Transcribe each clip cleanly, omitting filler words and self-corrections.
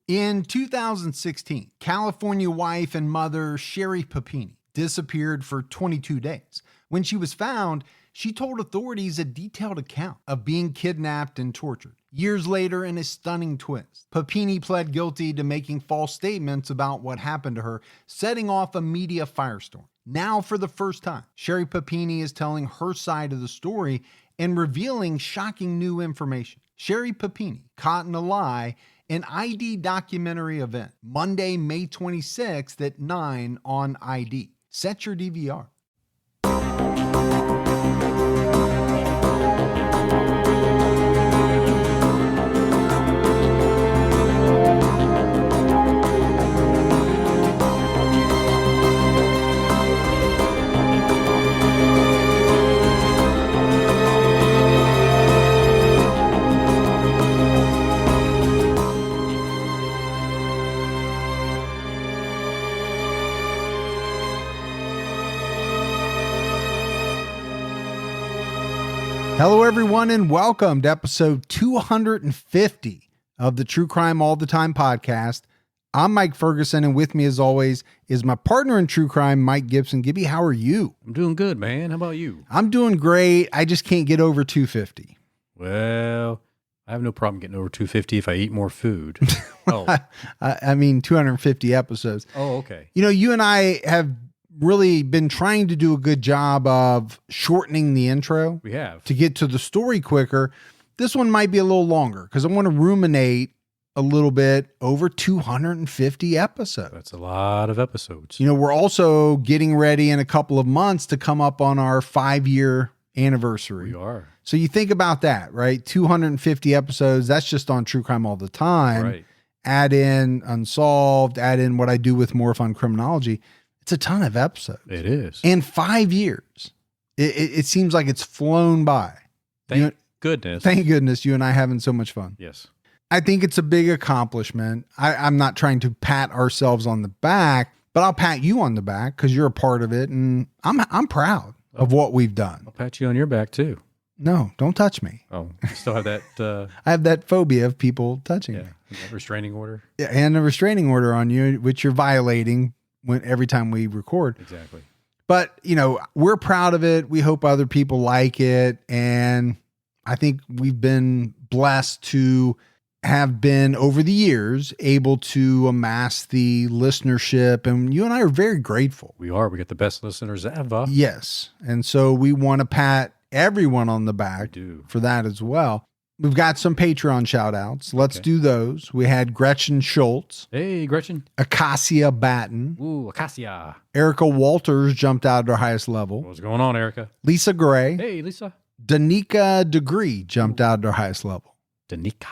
In 2016, California wife and mother Sherry Papini disappeared for 22 days. When she was found, she told authorities a detailed account of being kidnapped and tortured. Years later, in a stunning twist, Papini pled guilty to making false statements about what happened to her, setting off a media firestorm. Now, for the first time, Sherry Papini is telling her side of the story and revealing shocking new information. Sherry Papini, Caught in a Lie, an ID documentary event, Monday, May 26th at 9 on ID. Set your DVR. Hello, everyone, and welcome to episode 250 of the True Crime All the Time podcast. I'm Mike Ferguson, and with me, as always, is my partner in true crime, Mike Gibson. Gibby, how are you? I'm doing good, man. How about you? I'm doing great. I just can't get over 250. Well, I have no problem getting over 250 if I eat more food. I mean, 250 episodes. Oh, okay. You know, you and I have really been trying to do a good job of shortening the intro. We have. To get to the story quicker. This one might be a little longer because I want to ruminate a little bit over 250 episodes. That's a lot of episodes. You know, we're also getting ready in a couple of months to come up on our 5-year anniversary. We are. So you think about that, right? 250 episodes. That's just on True Crime All the Time. Right. Add in Unsolved, add in what I do with More Fun Criminology. It's a ton of episodes. It is. And 5 years. It seems like it's flown by. Thank goodness. Thank goodness you and I having so much fun. Yes. I think it's a big accomplishment. I'm not trying to pat ourselves on the back, but I'll pat you on the back because you're a part of it. And I'm proud of what we've done. I'll pat you on your back too. No, don't touch me. Oh, you still have that? I have that phobia of people touching me. That restraining order. Yeah, and a restraining order on you, which you're violating every time we record. Exactly. But, you know, we're proud of it. We hope other people like it. And I think we've been blessed to have been, over the years, able to amass the listenership. And you and I are very grateful. We are. We get the best listeners ever. Yes. And so we want to pat everyone on the back for that as well. We've got some Patreon shout outs. Let's do those. We had Gretchen Schultz. Hey, Gretchen. Acacia Batten. Ooh, Acacia. Erica Walters jumped out at her highest level. What's going on, Erica? Lisa Gray. Hey, Lisa. Danica Degree jumped out at her highest level. Danica.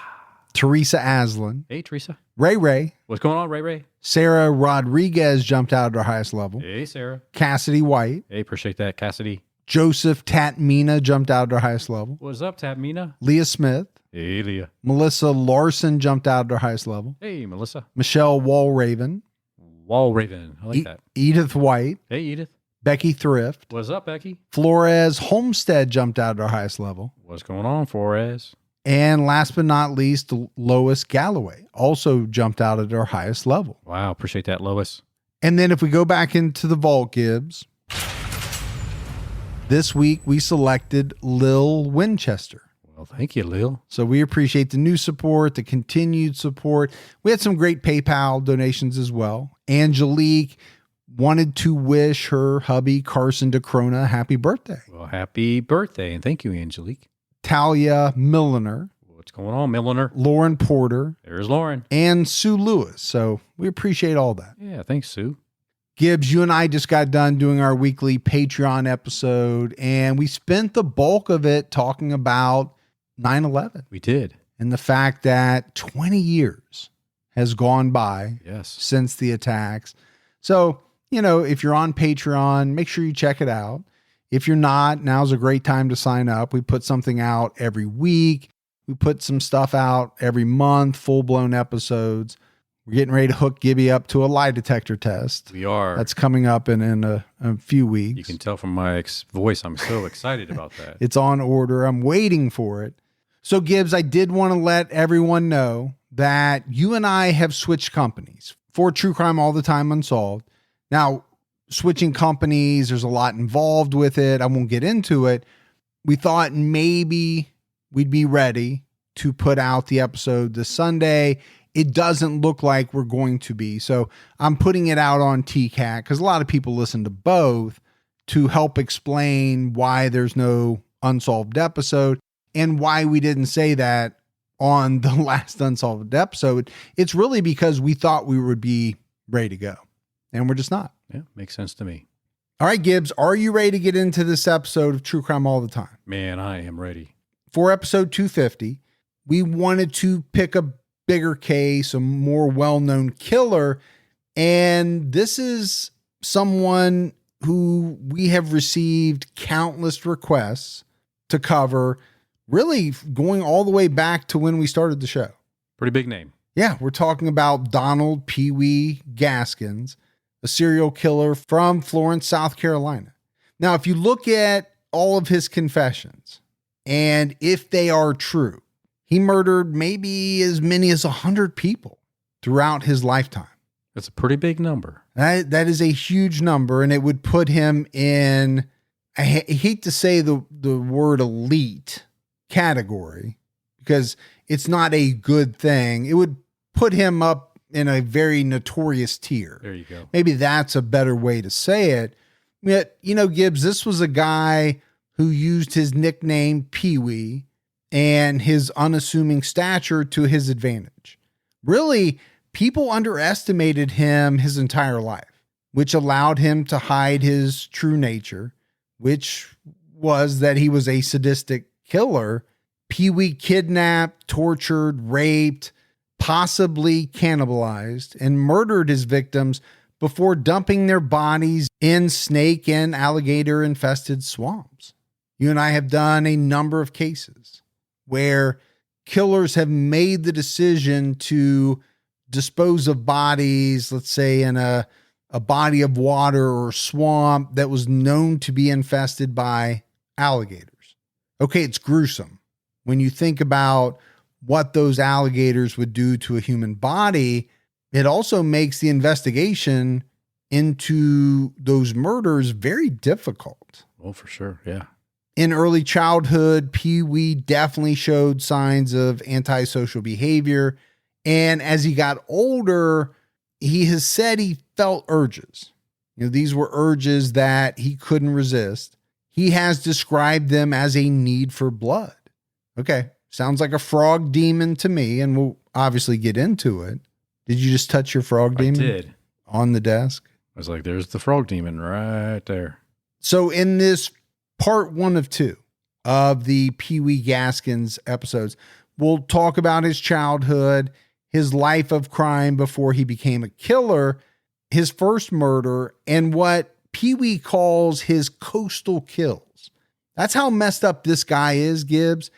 Teresa Aslan. Hey, Teresa. Ray Ray. What's going on, Ray Ray? Sarah Rodriguez jumped out at her highest level. Hey, Sarah. Cassidy White. Hey, appreciate that, Cassidy. Joseph Tatmina jumped out at her highest level. What's up, Tatmina? Leah Smith. Hey, Leah. Melissa Larson jumped out at her highest level. Hey, Melissa. Michelle Walraven. Walraven. I like that. Edith White. Hey, Edith. Becky Thrift. What's up, Becky? Flores Homestead jumped out at her highest level. What's going on, Flores? And last but not least, Lois Galloway also jumped out at her highest level. Wow, appreciate that, Lois. And then if we go back into the vault, Gibbs, this week we selected Lil Winchester. Well, thank you, Lil. So we appreciate the new support, the continued support. We had some great PayPal donations as well. Angelique wanted to wish her hubby, Carson DeCrona, happy birthday. Well, happy birthday, and thank you, Angelique. Talia Milliner. What's going on, Milliner? Lauren Porter. There's Lauren. And Sue Lewis. So we appreciate all that. Yeah, thanks, Sue. Gibbs, you and I just got done doing our weekly Patreon episode, and we spent the bulk of it talking about 9/11. We did. And the fact that 20 years has gone by since the attacks. So, you know, if you're on Patreon, make sure you check it out. If you're not, now's a great time to sign up. We put something out every week. We put some stuff out every month, full-blown episodes. We're getting ready to hook Gibby up to a lie detector test. We are. That's coming up in a few weeks. You can tell from my voice, I'm so excited about that. It's on order. I'm waiting for it. So Gibbs, I did want to let everyone know that you and I have switched companies for True Crime All the Time Unsolved. Now, switching companies, there's a lot involved with it. I won't get into it. We thought maybe we'd be ready to put out the episode this Sunday. It doesn't look like we're going to be. So I'm putting it out on TCAT because a lot of people listen to both to help explain why there's no unsolved episode and why we didn't say that on the last unsolved episode. It's really because we thought we would be ready to go, and we're just not. Yeah, makes sense to me. All right, Gibbs, are you ready to get into this episode of True Crime All the Time? Man, I am ready. For episode 250, we wanted to pick a bigger case, a more well-known killer, and this is someone who we have received countless requests to cover, really going all the way back to when we started the show. Pretty big name. Yeah, we're talking about Donald Pee Wee Gaskins, a serial killer from Florence, South Carolina. Now, if you look at all of his confessions, and if they are true, he murdered maybe as many as 100 people throughout his lifetime. That's a pretty big number. That is a huge number, and it would put him in, I hate to say the word elite category, because it's not a good thing. It would put him up in a very notorious tier. There you go. Maybe that's a better way to say it. Yet, Gibbs, this was a guy who used his nickname Pee Wee and his unassuming stature to his advantage. Really, people underestimated him his entire life, which allowed him to hide his true nature, which was that he was a sadistic killer. Pee Wee kidnapped, tortured, raped, possibly cannibalized, and murdered his victims before dumping their bodies in snake and alligator infested swamps. You and I have done a number of cases where killers have made the decision to dispose of bodies, let's say in a body of water or swamp that was known to be infested by alligators. Okay, it's gruesome. When you think about what those alligators would do to a human body, it also makes the investigation into those murders very difficult. Oh, for sure. Yeah. In early childhood, Pee Wee definitely showed signs of antisocial behavior. And as he got older, he has said he felt urges. These were urges that he couldn't resist. He has described them as a need for blood. Okay, sounds like a frog demon to me, and we'll obviously get into it. Did you just touch your frog demon? I did. On the desk? I was like, there's the frog demon right there. So in this part 1 of 2 of the Pee Wee Gaskins episodes, we'll talk about his childhood, his life of crime before he became a killer, his first murder, and what Pee Wee calls his coastal kills. That's how messed up this guy is, Gibbs.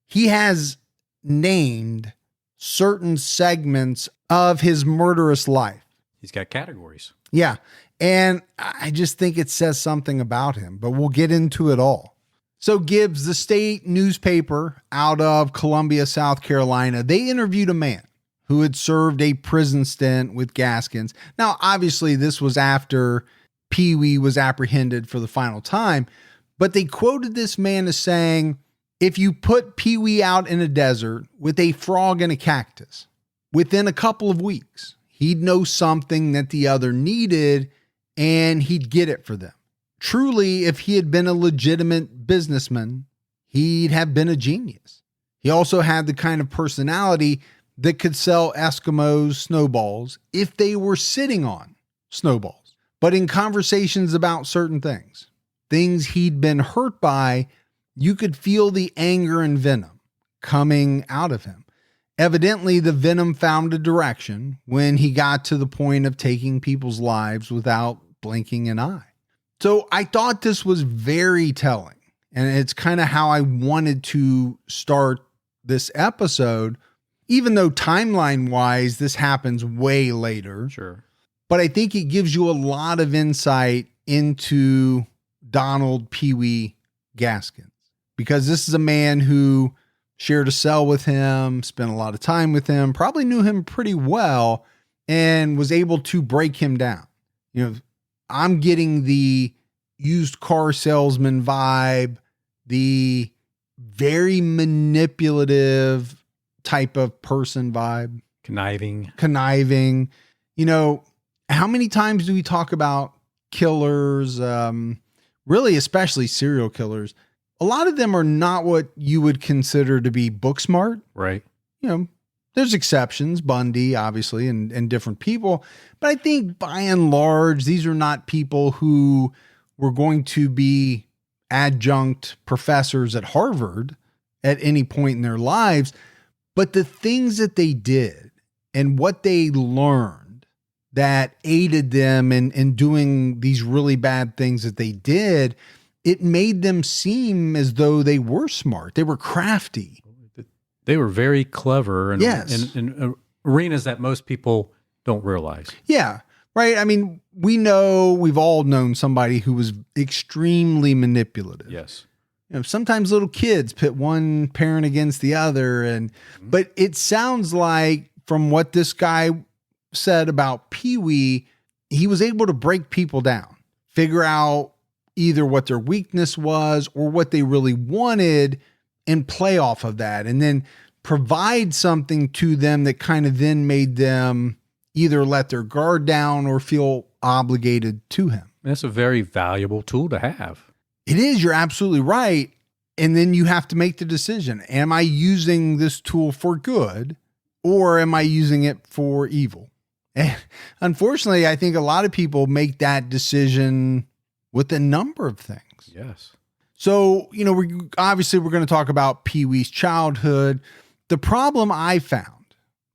He has named certain segments of his murderous life. He's got categories. Yeah. And I just think it says something about him, but we'll get into it all. So Gibbs, the state newspaper out of Columbia, South Carolina, they interviewed a man who had served a prison stint with Gaskins. Now, obviously, this was after Pee Wee was apprehended for the final time, but they quoted this man as saying, if you put Pee Wee out in a desert with a frog and a cactus, within a couple of weeks, he'd know something that the other needed and he'd get it for them. Truly, if he had been a legitimate businessman, he'd have been a genius. He also had the kind of personality that could sell Eskimos snowballs if they were sitting on snowballs. But in conversations about certain things he'd been hurt by, you could feel the anger and venom coming out of him. Evidently, the venom found a direction when he got to the point of taking people's lives without blinking an eye. So I thought this was very telling, and it's kind of how I wanted to start this episode, even though timeline-wise, this happens way later. Sure. But I think it gives you a lot of insight into Donald Pee Wee Gaskins, because this is a man who shared a cell with him, spent a lot of time with him, probably knew him pretty well, and was able to break him down. I'm getting the used car salesman vibe, the very manipulative type of person vibe. Conniving. How many times do we talk about killers, really, especially serial killers? A lot of them are not what you would consider to be book smart. Right. There's exceptions, Bundy, obviously, and different people. But I think by and large, these are not people who were going to be adjunct professors at Harvard at any point in their lives. But the things that they did and what they learned that aided them in doing these really bad things that they did, it made them seem as though they were smart. They were crafty. They were very clever Yes. in arenas that most people don't realize. Yeah, right. I mean, we've all known somebody who was extremely manipulative. Yes. Sometimes little kids pit one parent against the other. But it sounds like from what this guy said about Pee Wee, he was able to break people down, figure out either what their weakness was or what they really wanted and play off of that, and then provide something to them that kind of then made them either let their guard down or feel obligated to him. That's a very valuable tool to have. It is. You're absolutely right. And then you have to make the decision. Am I using this tool for good or am I using it for evil? And unfortunately, I think a lot of people make that decision with a number of things. Yes. So, we're going to talk about Pee Wee's childhood. The problem I found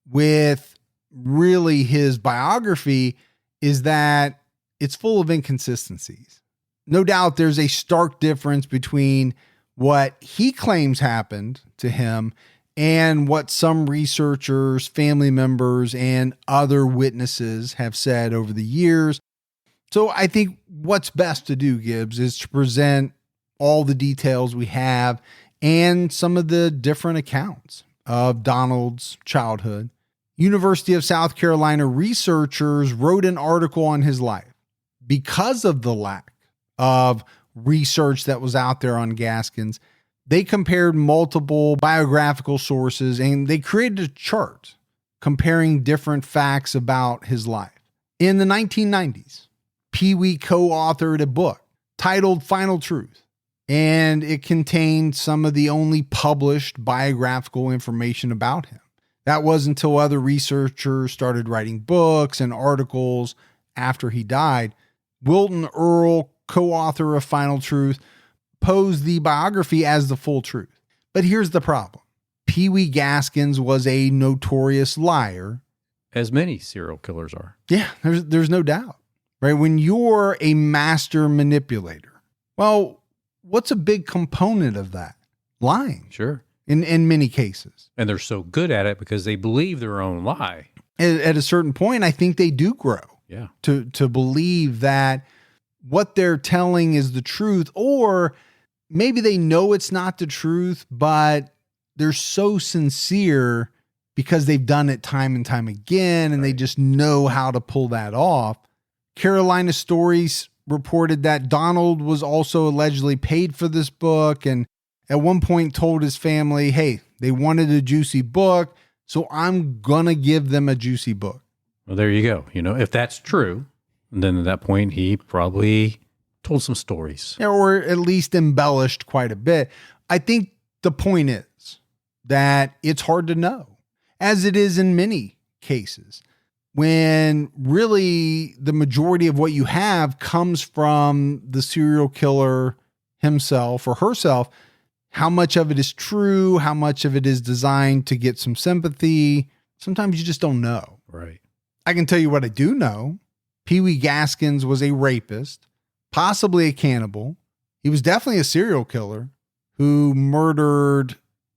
with really his biography is that it's full of inconsistencies. No doubt there's a stark difference between what he claims happened to him and what some researchers, family members, and other witnesses have said over the years. So I think what's best to do, Gibbs, is to present all the details we have and some of the different accounts of Donald's childhood. University of South Carolina researchers wrote an article on his life because of the lack of research that was out there on Gaskins. They compared multiple biographical sources and they created a chart comparing different facts about his life. In the 1990s, Pee Wee co-authored a book titled Final Truth, and it contained some of the only published biographical information about him. That was until other researchers started writing books and articles after he died. Wilton Earl, co-author of Final Truth, posed the biography as the full truth. But here's the problem. Pee Wee Gaskins was a notorious liar. As many serial killers are. Yeah, there's no doubt. Right? When you're a master manipulator, well, what's a big component of that? Lying. Sure. In many cases. And they're so good at it because they believe their own lie. At a certain point, I think they do grow. Yeah. To believe that what they're telling is the truth, or maybe they know it's not the truth, but they're so sincere because they've done it time and time again, and they just know how to pull that off. Carolina Stories reported that Donald was also allegedly paid for this book, and at one point told his family, hey, they wanted a juicy book, so I'm going to give them a juicy book. Well, there you go. If that's true, then at that point, he probably told some stories. Or at least embellished quite a bit. I think the point is that it's hard to know, as it is in many cases, when really the majority of what you have comes from the serial killer himself or herself. How much of it is true? How much of it is designed to get some sympathy? Sometimes you just don't know. Right. I can tell you what I do know. Pee Wee Gaskins was a rapist, possibly a cannibal. He was definitely a serial killer who murdered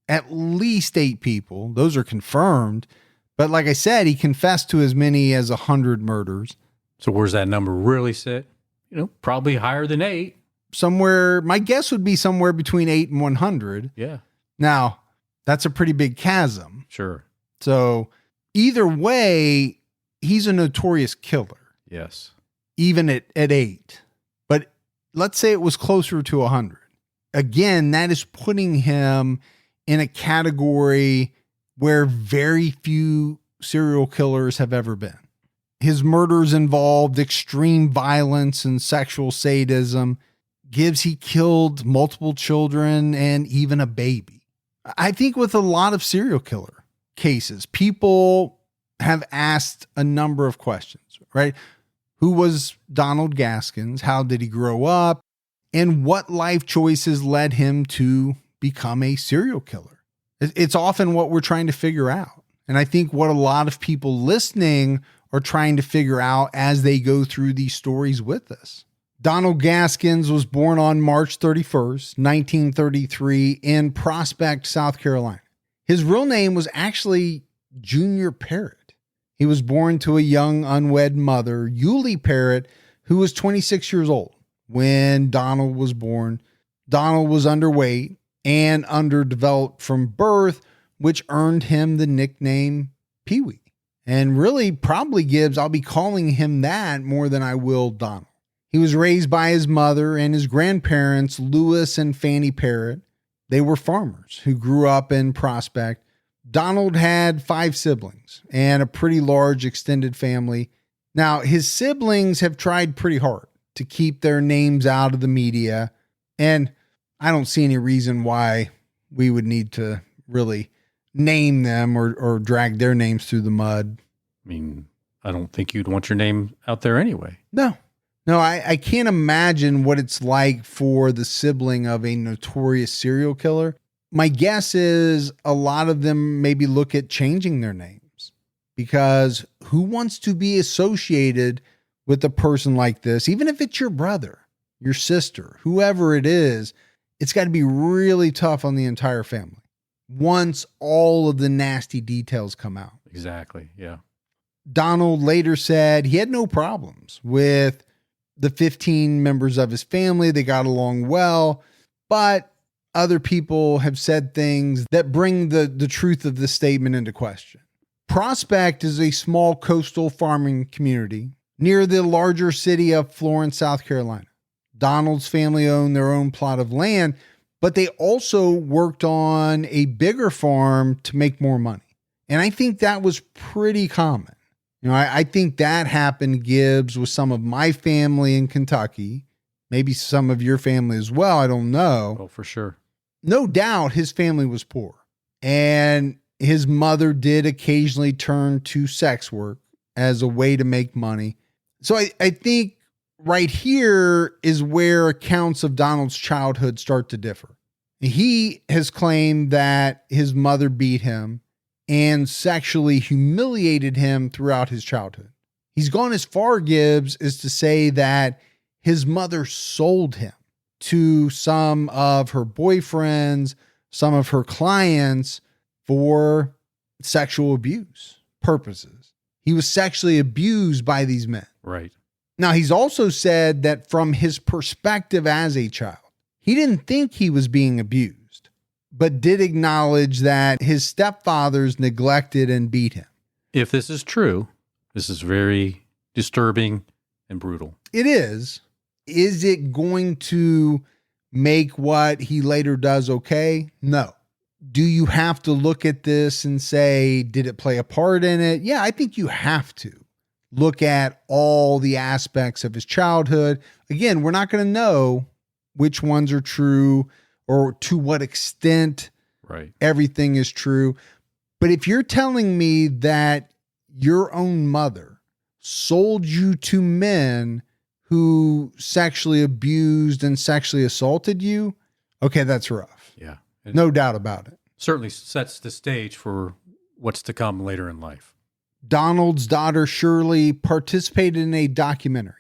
at least 8 people. Those are confirmed. But like I said, he confessed to as many as 100 murders. So where's that number really sit? Probably higher than 8. Somewhere, my guess would be somewhere between 8 and 100. Yeah. Now, That's a pretty big chasm. Sure. So either way, he's a notorious killer. Yes. Even at 8. But let's say it was closer to 100. Again, that is putting him in a category where very few serial killers have ever been. His murders involved extreme violence and sexual sadism. Gibbs, he killed multiple children and even a baby. I think with a lot of serial killer cases, people have asked a number of questions, right? Who was Donald Gaskins? How did he grow up? And what life choices led him to become a serial killer? It's often what we're trying to figure out. And I think what a lot of people listening are trying to figure out as they go through these stories with us. Donald Gaskins was born on March 31st, 1933 in Prospect, South Carolina. His real name was actually Junior Parrott. He was born to a young unwed mother, Yulie Parrott, who was 26 years old when Donald was born. Donald was underweight and underdeveloped from birth, which earned him the nickname Pee Wee. And really, probably Gibbs, I'll be calling him that more than I will Donald. He was raised by his mother and his grandparents, Lewis and Fanny Parrott. They were farmers who grew up in Prospect. Donald had 5 siblings and a pretty large extended family. Now, his siblings have tried pretty hard to keep their names out of the media, and I don't see any reason why we would need to really name them or drag their names through the mud. I mean, I don't think you'd want your name out there anyway. No, I can't imagine what it's like for the sibling of a notorious serial killer. My guess is a lot of them maybe look at changing their names, because who wants to be associated with a person like this? Even if it's your brother, your sister, whoever it is, it's got to be really tough on the entire family once all of the nasty details come out. Exactly. Yeah. Donald later said he had no problems with the 15 members of his family. They got along well, but other people have said things that bring the truth of this statement into question. Prospect is a small coastal farming community near the larger city of Florence, South Carolina. Donald's family owned their own plot of land, but they also worked on a bigger farm to make more money. And I think that was pretty common. You know, I think that happened, Gibbs, with some of my family in Kentucky, maybe some of your family as well. I don't know. Oh, for sure. No doubt his family was poor, and his mother did occasionally turn to sex work as a way to make money. So I think right here is where accounts of Donald's childhood start to differ. He has claimed that his mother beat him and sexually humiliated him throughout his childhood. He's gone as far, Gibbs, as to say that his mother sold him to some of her boyfriends, some of her clients for sexual abuse purposes. He was sexually abused by these men. Right. Now, he's also said that from his perspective as a child, he didn't think he was being abused, but did acknowledge that his stepfathers neglected and beat him. If this is true, this is very disturbing and brutal. It is. Is it going to make what he later does okay? No. Do you have to look at this and say, did it play a part in it? Yeah, I think you have to look at all the aspects of his childhood. Again, we're not going to know which ones are true or to what extent everything is true. But if you're telling me that your own mother sold you to men who sexually abused and sexually assaulted you, okay, that's rough. Yeah. No doubt about it. Certainly sets the stage for what's to come later in life. Donald's daughter, Shirley, participated in a documentary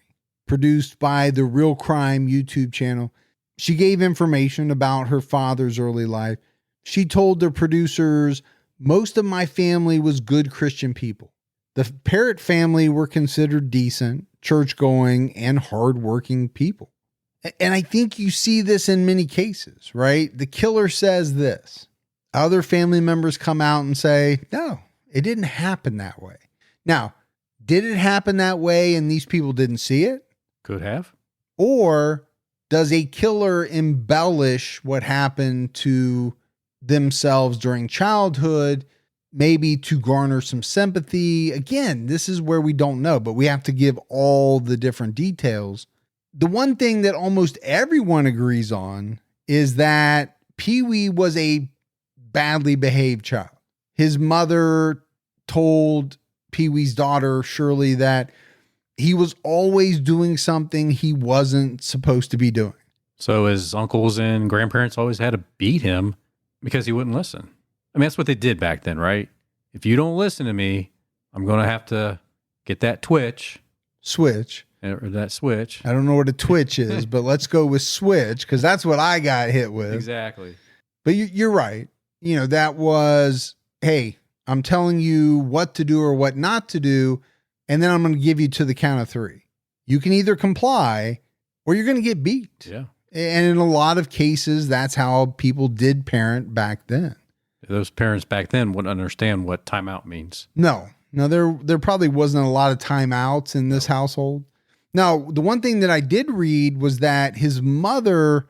produced by the Real Crime YouTube channel. She gave information about her father's early life. She told the producers, most of my family was good Christian people. The Parrott family were considered decent, church-going, and hardworking people. And I think you see this in many cases, right? The killer says this: Other family members come out and say, no, it didn't happen that way. Now, did it happen that way and these people didn't see it? Could have. Or does a killer embellish what happened to themselves during childhood, maybe to garner some sympathy? Again, this is where we don't know, but we have to give all the different details. The one thing that almost everyone agrees on is that Pee Wee was a badly behaved child. His mother told Pee Wee's daughter, Shirley, that he was always doing something he wasn't supposed to be doing. So his uncles and grandparents always had to beat him because he wouldn't listen. I mean, that's what they did back then, right? If you don't listen to me, I'm going to have to get that switch. Or that switch. I don't know what a twitch is, but let's go with switch because that's what I got hit with. Exactly. But you're right. You know, that was, hey, I'm telling you what to do or what not to do, and then I'm going to give you to the count of 3. You can either comply or you're going to get beat. Yeah. And in a lot of cases, that's how people did parent back then. Those parents back then wouldn't understand what timeout means. No, there probably wasn't a lot of timeouts in this household. Now, the one thing that I did read was that his mother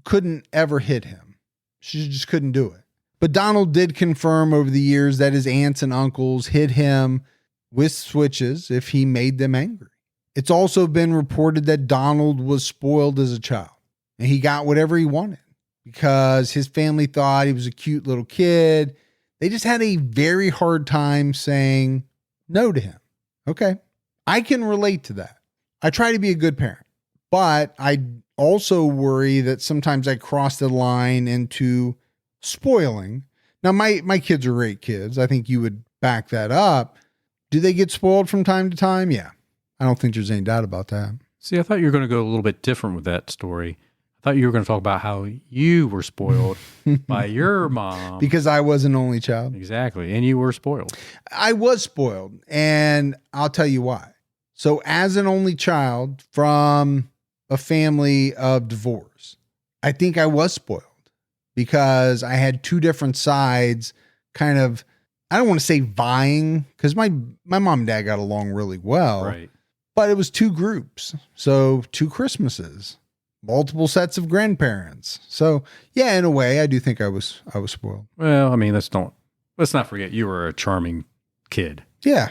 couldn't ever hit him. She just couldn't do it. But Donald did confirm over the years that his aunts and uncles hit him with switches if he made them angry. It's also been reported that Donald was spoiled as a child and he got whatever he wanted because his family thought he was a cute little kid. They just had a very hard time saying no to him. Okay, I can relate to that. I try to be a good parent, but I also worry that sometimes I cross the line into spoiling. Now, my kids are great kids. I think you would back that up. Do they get spoiled from time to time? Yeah. I don't think there's any doubt about that. See, I thought you were going to go a little bit different with that story. I thought you were going to talk about how you were spoiled by your mom. Because I was an only child. Exactly. And you were spoiled. I was spoiled. And I'll tell you why. So as an only child from a family of divorce, I think I was spoiled because I had 2 different sides kind of, I don't want to say vying because my mom and dad got along really well. Right. But it was 2 groups. So 2 Christmases, multiple sets of grandparents. So yeah, in a way, I do think I was spoiled. Well, I mean, let's not forget you were a charming kid. Yeah.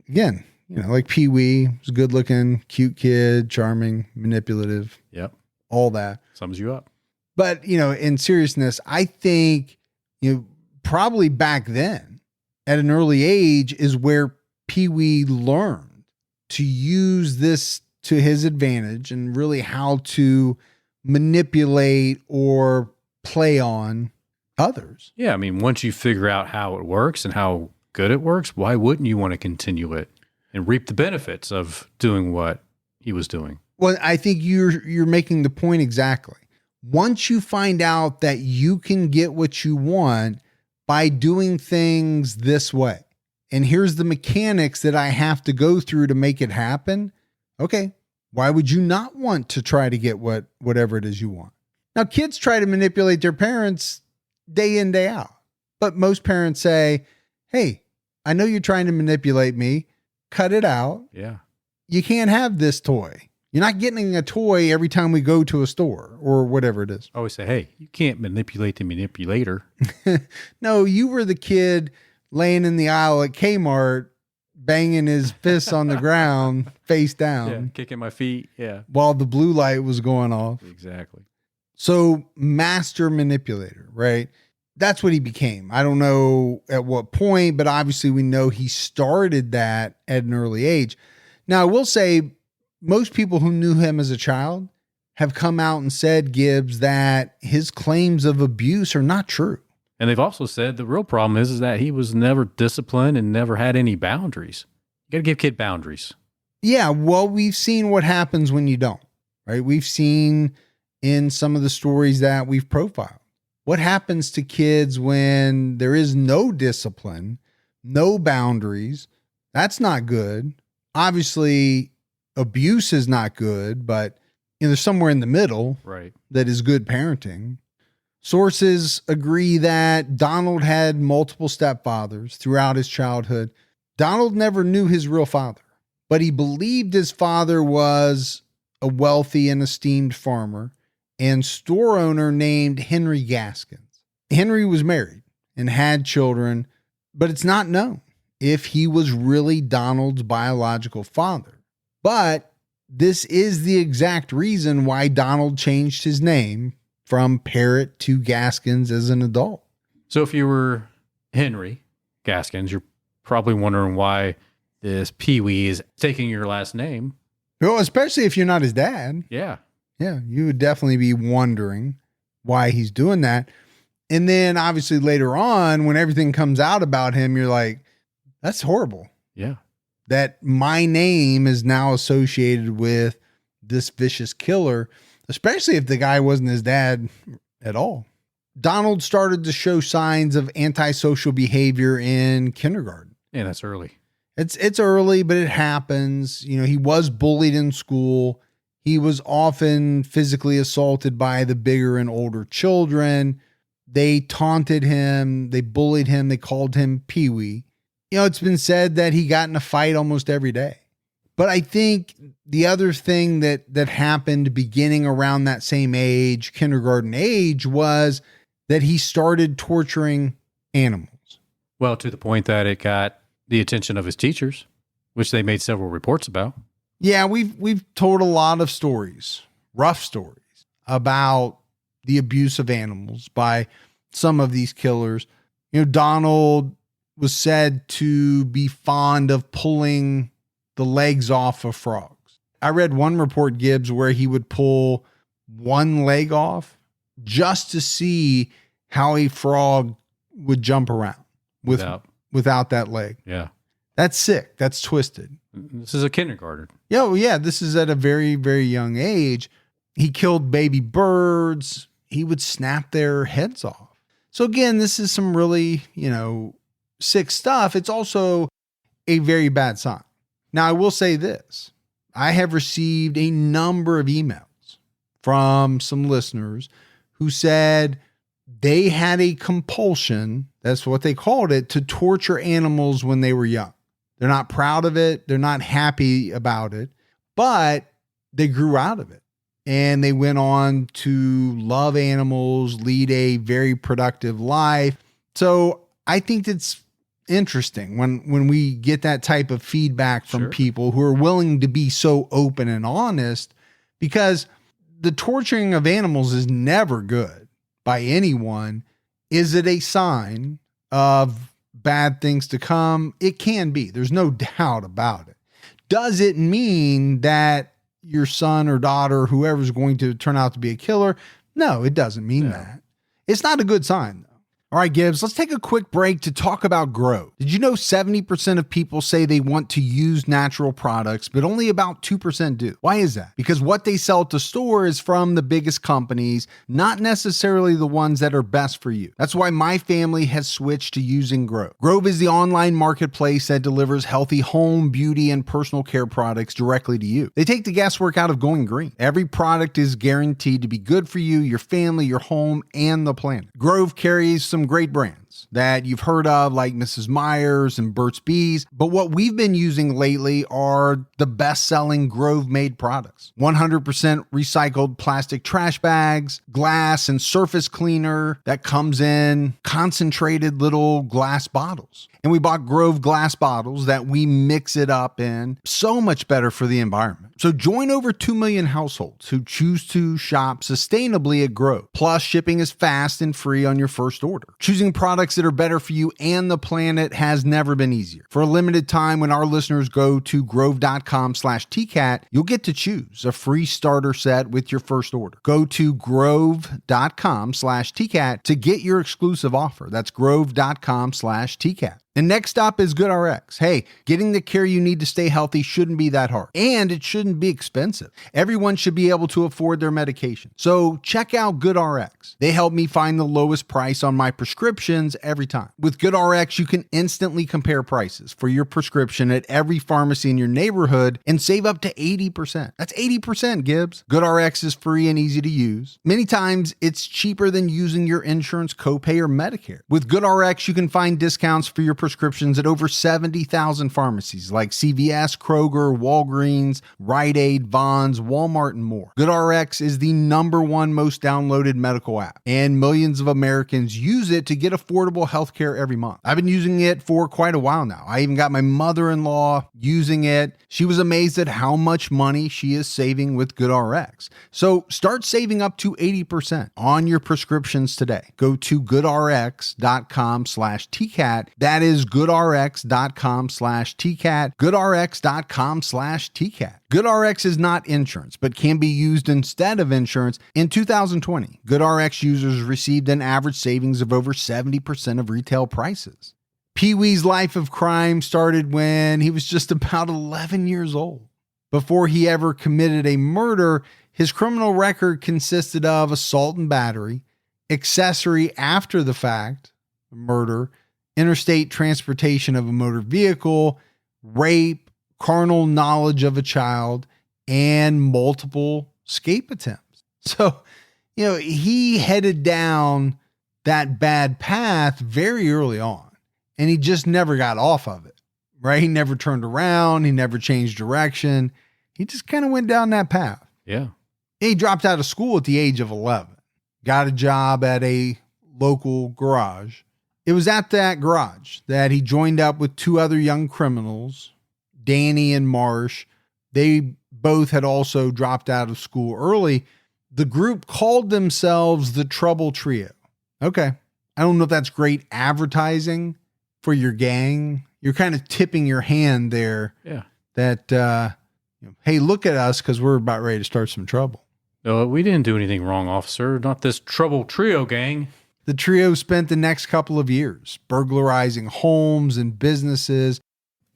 Again, you know, like Pee Wee was a good looking, cute kid, charming, manipulative. Yep. All that. Sums you up. But, you know, in seriousness, I think, you know, probably back then at an early age is where Pee Wee learned to use this to his advantage and really how to manipulate or play on others. Yeah. I mean, once you figure out how it works and how good it works, why wouldn't you want to continue it and reap the benefits of doing what he was doing? Well, I think you're making the point exactly. Once you find out that you can get what you want by doing things this way, and here's the mechanics that I have to go through to make it happen. Okay, why would you not want to try to get whatever it is you want? Now, kids try to manipulate their parents day in, day out. But most parents say, hey, I know you're trying to manipulate me. Cut it out. Yeah. You can't have this toy. You're not getting a toy every time we go to a store or whatever it is. I always say, hey, you can't manipulate the manipulator. No, you were the kid laying in the aisle at Kmart, banging his fists on the ground, face down. Yeah, kicking my feet. Yeah. While the blue light was going off. Exactly. So master manipulator, right? That's what he became. I don't know at what point, but obviously we know he started that at an early age. Now, I will say most people who knew him as a child have come out and said, Gibbs, that his claims of abuse are not true. And they've also said the real problem is that he was never disciplined and never had any boundaries. You got to give kid boundaries. Yeah, well, we've seen what happens when you don't, right? We've seen in some of the stories that we've profiled. What happens to kids when there is no discipline, no boundaries? That's not good. Obviously, abuse is not good, but you know, there's somewhere in the middle right, that is good parenting. Sources agree that Donald had multiple stepfathers throughout his childhood. Donald never knew his real father, but he believed his father was a wealthy and esteemed farmer and store owner named Henry Gaskins. Henry was married and had children, but it's not known if he was really Donald's biological father. But this is the exact reason why Donald changed his name from Parrot to Gaskins as an adult. So if you were Henry Gaskins, you're probably wondering why this Pee Wee is taking your last name. Well, especially if you're not his dad. Yeah. Yeah, you would definitely be wondering why he's doing that. And then obviously later on, when everything comes out about him, you're like, that's horrible. Yeah. That my name is now associated with this vicious killer, especially if the guy wasn't his dad at all. Donald started to show signs of antisocial behavior in kindergarten. Yeah, that's early. It's early, but it happens. You know, he was bullied in school. He was often physically assaulted by the bigger and older children. They taunted him. They bullied him. They called him Pee Wee. You know, it's been said that he got in a fight almost every day. But I think the other thing that happened beginning around that same age, kindergarten age, was that he started torturing animals. Well, to the point that it got the attention of his teachers, which they made several reports about. Yeah, we've told a lot of stories, rough stories, about the abuse of animals by some of these killers. You know, Donald was said to be fond of pulling the legs off of frogs. I read one report, Gibbs, where he would pull one leg off just to see how a frog would jump around without that leg. Yeah. That's sick. That's twisted. This is a kindergarten. Yeah, well, yeah, this is at a very, very young age. He killed baby birds. He would snap their heads off. So again, this is some really, sick stuff. It's also a very bad sign. Now, I will say this. I have received a number of emails from some listeners who said they had a compulsion, that's what they called it, to torture animals when they were young. They're not proud of it. They're not happy about it, but they grew out of it and they went on to love animals, lead a very productive life. So I think it's interesting when we get that type of feedback from people who are willing to be so open and honest, because the torturing of animals is never good by anyone. Is it a sign of bad things to come? It can be. There's no doubt about it. Does it mean that your son or daughter, whoever's going to turn out to be a killer? No, it doesn't mean that. It's not a good sign, though. All right, Gibbs, let's take a quick break to talk about Grove. Did you know 70% of people say they want to use natural products, but only about 2% do? Why is that? Because what they sell to store is from the biggest companies, not necessarily the ones that are best for you. That's why my family has switched to using Grove. Grove is the online marketplace that delivers healthy home, beauty, and personal care products directly to you. They take the guesswork out of going green. Every product is guaranteed to be good for you, your family, your home, and the planet. Grove carries some great brands that you've heard of, like Mrs. Meyer's and Burt's Bees. But what we've been using lately are the best-selling Grove-made products. 100% recycled plastic trash bags, glass and surface cleaner that comes in concentrated little glass bottles. And we bought Grove glass bottles that we mix it up in. So much better for the environment. So join over 2 million households who choose to shop sustainably at Grove. Plus, shipping is fast and free on your first order. Choosing products that are better for you and the planet has never been easier. For a limited time, when our listeners go to grove.com/TCAT, you'll get to choose a free starter set with your first order. Go to grove.com/TCAT to get your exclusive offer. That's grove.com/TCAT. And next up is GoodRx. Hey, getting the care you need to stay healthy shouldn't be that hard, and it shouldn't be expensive. Everyone should be able to afford their medication. So check out GoodRx. They help me find the lowest price on my prescriptions every time. With GoodRx, you can instantly compare prices for your prescription at every pharmacy in your neighborhood and save up to 80%. That's 80%, Gibbs. GoodRx is free and easy to use. Many times, it's cheaper than using your insurance copay or Medicare. With GoodRx, you can find discounts for your prescriptions at over 70,000 pharmacies like CVS, Kroger, Walgreens, Rite Aid, Vons, Walmart, and more. GoodRx is the #1 most downloaded medical app, and millions of Americans use it to get affordable healthcare every month. I've been using it for quite a while now. I even got my mother-in-law using it. She was amazed at how much money she is saving with GoodRx. So start saving up to 80% on your prescriptions today. Go to goodrx.com/TCAT. That is goodrx.com/TCAT. goodrx.com/TCAT. GoodRx is not insurance, but can be used instead of insurance. In 2020, GoodRx users received an average savings of over 70% of retail prices. Pee Wee's life of crime started when he was just about 11 years old. Before he ever committed a murder, his criminal record consisted of assault and battery, accessory after the fact, murder, interstate transportation of a motor vehicle, rape, carnal knowledge of a child, and multiple escape attempts. So, he headed down that bad path very early on, and he just never got off of it, right? He never turned around. He never changed direction. He just kind of went down that path. Yeah. He dropped out of school at the age of 11, got a job at a local garage. It was at that garage that he joined up with two other young criminals, Danny and Marsh. They both had also dropped out of school early. The group called themselves the Trouble Trio. Okay. I don't know if that's great advertising for your gang. You're kind of tipping your hand there. Yeah. That, hey, look at us because we're about ready to start some trouble. No, we didn't do anything wrong, officer. Not this Trouble Trio gang. The trio spent the next couple of years burglarizing homes and businesses,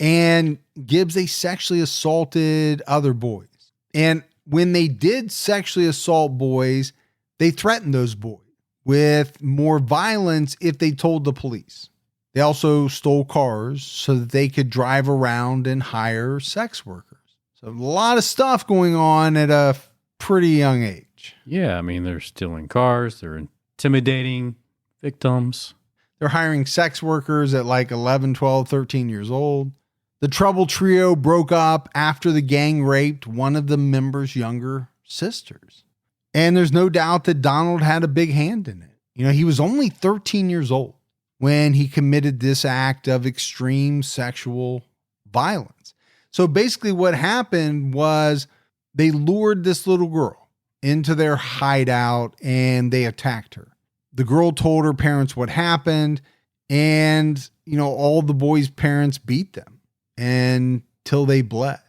and Gibbs, they sexually assaulted other boys. And when they did sexually assault boys, they threatened those boys with more violence if they told the police. They also stole cars so that they could drive around and hire sex workers. So a lot of stuff going on at a pretty young age. Yeah, I mean, they're stealing cars, they're intimidating victims. They're hiring sex workers at like 11, 12, 13 years old. The Trouble Trio broke up after the gang raped one of the members' younger sisters. And there's no doubt that Donald had a big hand in it. He was only 13 years old when he committed this act of extreme sexual violence. So basically what happened was they lured this little girl into their hideout and they attacked her. The girl told her parents what happened, and, all the boys' parents beat them until they bled.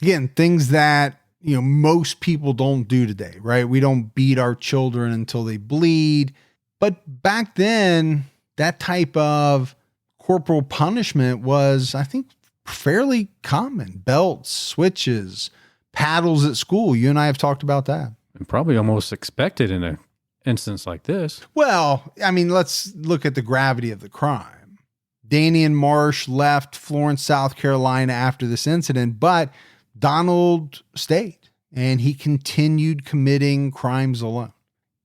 Again, things that, most people don't do today, right? We don't beat our children until they bleed. But back then, that type of corporal punishment was, I think, fairly common. Belts, switches, paddles at school. You and I have talked about that. And probably almost expected in an instance like this. Well, I mean, let's look at the gravity of the crime. Danny and Marsh left Florence, South Carolina after this incident, but Donald stayed and he continued committing crimes alone.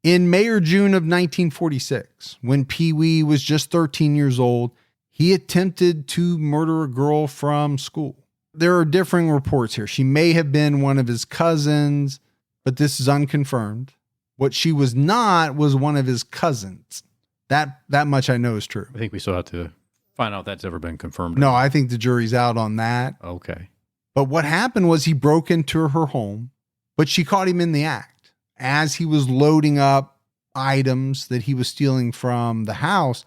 In May or June of 1946, when Pee Wee was just 13 years old, he attempted to murder a girl from school. There are differing reports here. She may have been one of his cousins, but this is unconfirmed. What she was not was one of his cousins. That much I know is true. I think we still have to find out if that's ever been confirmed. No, I think the jury's out on that. Okay. But what happened was he broke into her home, but she caught him in the act. As he was loading up items that he was stealing from the house,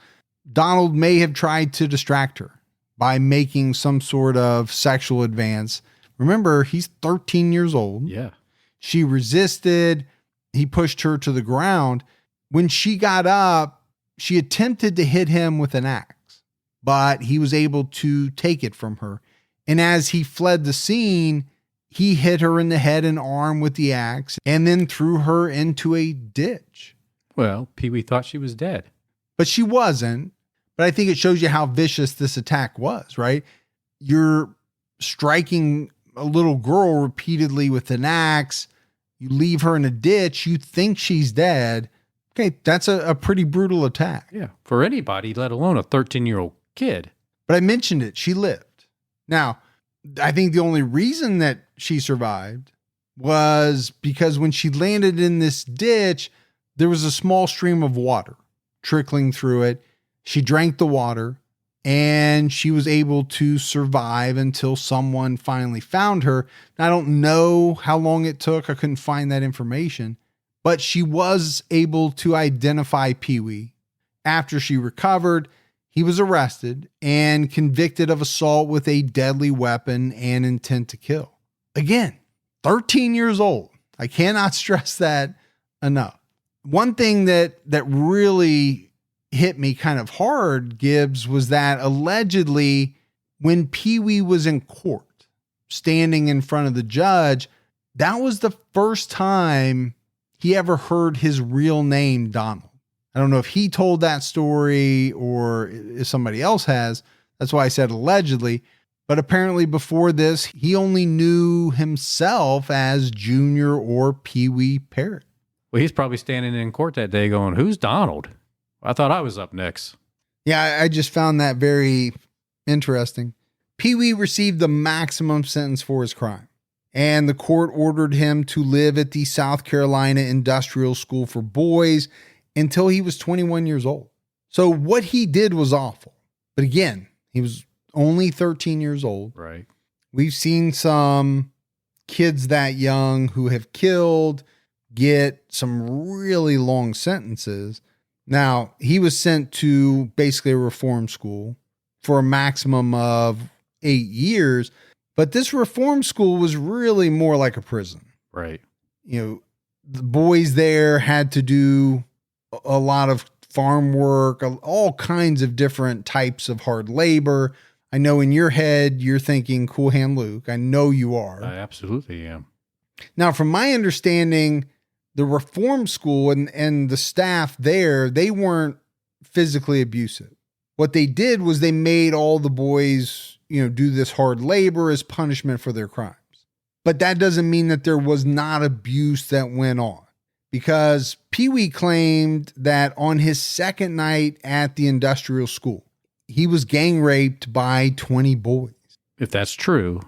Donald may have tried to distract her by making some sort of sexual advance. Remember, he's 13 years old. Yeah. She resisted. He pushed her to the ground. When she got up, she attempted to hit him with an axe. but he was able to take it from her. And as he fled the scene, he hit her in the head and arm with the axe and then threw her into a ditch. Well, Pee Wee thought she was dead. But she wasn't. But I think it shows you how vicious this attack was, right? You're striking a little girl repeatedly with an axe. You leave her in a ditch. You think she's dead. Okay, that's a pretty brutal attack. Yeah, for anybody, let alone a 13-year-old kid. But I mentioned it. She lived. Now, I think the only reason that she survived was because when she landed in this ditch, there was a small stream of water trickling through it. She drank the water and she was able to survive until someone finally found her. I don't know how long it took. I couldn't find that information, but she was able to identify Pee Wee. After she recovered, he was arrested and convicted of assault with a deadly weapon and intent to kill. Again, 13 years old. I cannot stress that enough. One thing that really hit me kind of hard, Gibbs, was that allegedly when Pee Wee was in court, standing in front of the judge, that was the first time he ever heard his real name, Donald. I don't know if he told that story or if somebody else has. That's why I said allegedly. But apparently before this, he only knew himself as Junior or Pee Wee Parrott. Well, he's probably standing in court that day going, "Who's Donald? I thought I was up next." Yeah, I just found that very interesting. Pee Wee received the maximum sentence for his crime, and the court ordered him to live at the South Carolina Industrial School for Boys until he was 21 years old. So what he did was awful. But again, he was only 13 years old. Right. We've seen some kids that young who have killed get some really long sentences. Now, he was sent to basically a reform school for a maximum of 8 years, but this reform school was really more like a prison. Right. You know, the boys there had to do a lot of farm work, all kinds of different types of hard labor. I know in your head, you're thinking Cool Hand Luke. I know you are. I absolutely am. Now, from my understanding, the reform school and the staff there, they weren't physically abusive. What they did was they made all the boys, do this hard labor as punishment for their crimes. But that doesn't mean that there was not abuse that went on, because Pee Wee claimed that on his second night at the industrial school, he was gang raped by 20 boys. If that's true,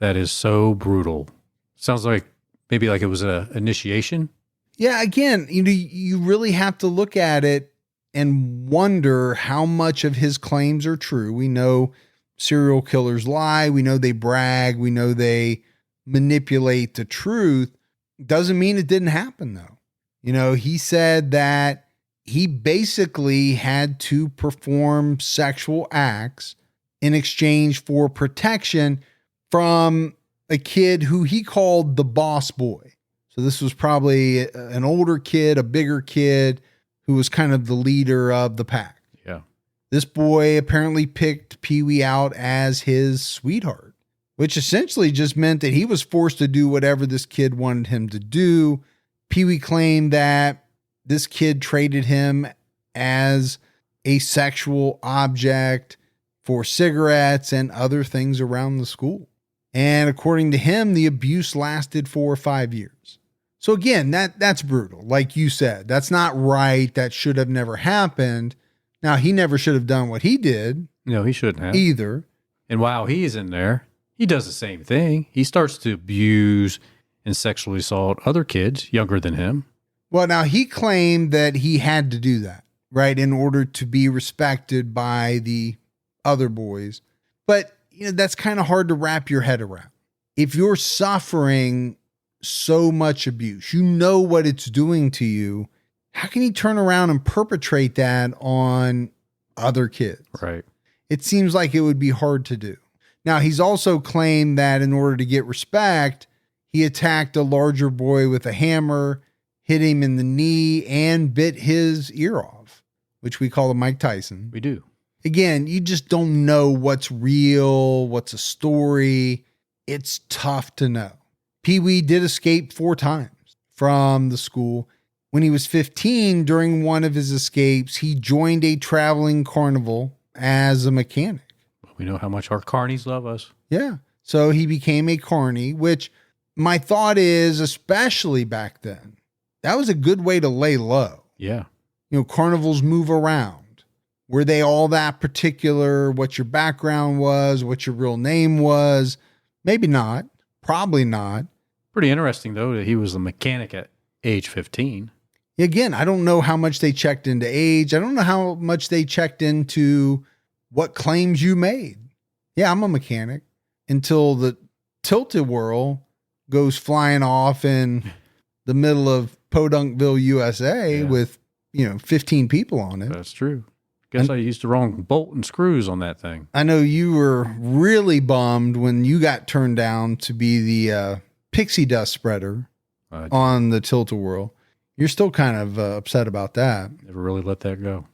that is so brutal. Sounds like maybe like it was an initiation. Yeah, again, you really have to look at it and wonder how much of his claims are true. We know serial killers lie. We know they brag. We know they manipulate the truth. Doesn't mean it didn't happen, though. He said that he basically had to perform sexual acts in exchange for protection from a kid who he called the boss boy. So this was probably an older kid, a bigger kid who was kind of the leader of the pack. Yeah. This boy apparently picked Pee Wee out as his sweetheart, which essentially just meant that he was forced to do whatever this kid wanted him to do. Pee Wee claimed that this kid traded him as a sexual object for cigarettes and other things around the school. And according to him, the abuse lasted 4 or 5 years. So again, that's brutal. Like you said, that's not right. That should have never happened. Now, he never should have done what he did. No, he shouldn't have. Either. And while he's in there, he does the same thing. He starts to abuse and sexually assault other kids younger than him. Well, now he claimed that he had to do that, right, in order to be respected by the other boys. But, that's kind of hard to wrap your head around. If you're suffering so much abuse, you know what it's doing to you, how can you turn around and perpetrate that on other kids? Right. It seems like it would be hard to do. Now, he's also claimed that in order to get respect, he attacked a larger boy with a hammer, hit him in the knee, and bit his ear off, which we call a Mike Tyson. We do. Again, you just don't know what's real, what's a story. It's tough to know. Pee Wee did escape 4 times from the school. When he was 15, during one of his escapes, he joined a traveling carnival as a mechanic. We know how much our carnies love us. Yeah. So he became a carny, which my thought is, especially back then, that was a good way to lay low. Yeah. Carnivals move around. Were they all that particular, what your background was, what your real name was? Maybe not. Probably not. Pretty interesting, though, that he was a mechanic at age 15. Again, I don't know how much they checked into age. I don't know how much they checked into what claims you made. Yeah, I'm a mechanic until the tilt-a-whirl goes flying off in the middle of Podunkville, USA with, 15 people on it. That's true. Guess I used the wrong bolt and screws on that thing. I know you were really bummed when you got turned down to be the pixie dust spreader on the tilt-a-whirl. You're still kind of upset about that. Never really let that go.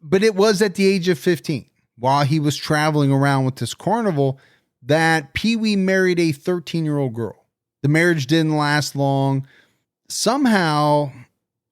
But it was at the age of 15, while he was traveling around with this carnival, that Pee Wee married a 13-year-old girl. The marriage didn't last long. Somehow,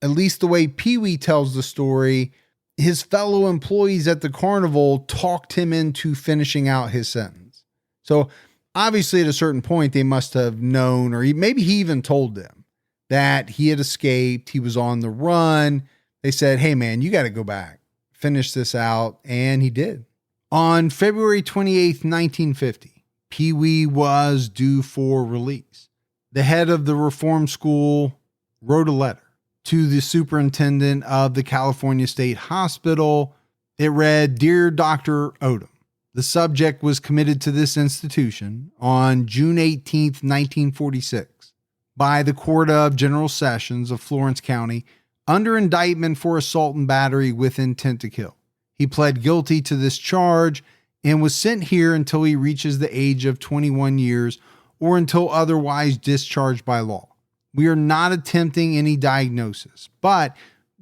at least the way Pee Wee tells the story, his fellow employees at the carnival talked him into finishing out his sentence. So obviously at a certain point, they must have known, or maybe he even told them that he had escaped. He was on the run. They said, hey man, you got to go back, finish this out. And he did. On February 28th, 1950, Pee Wee was due for release. The head of the reform school wrote a letter to the superintendent of the California State Hospital. It read, Dear Dr. Odom, the subject was committed to this institution on June 18th, 1946 by the Court of General Sessions of Florence County under indictment for assault and battery with intent to kill. He pled guilty to this charge and was sent here until he reaches the age of 21 years or until otherwise discharged by law. We are not attempting any diagnosis, but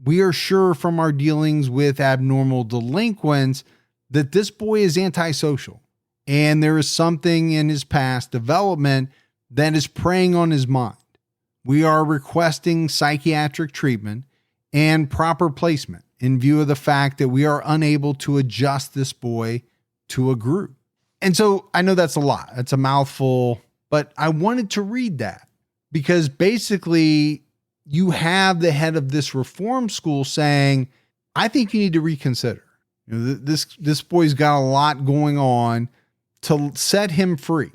we are sure from our dealings with abnormal delinquents that this boy is antisocial and there is something in his past development that is preying on his mind. We are requesting psychiatric treatment and proper placement in view of the fact that we are unable to adjust this boy to a group. And so I know that's a lot. That's a mouthful, but I wanted to read that because basically you have the head of this reform school saying, I think you need to reconsider. This boy's got a lot going on. To set him free,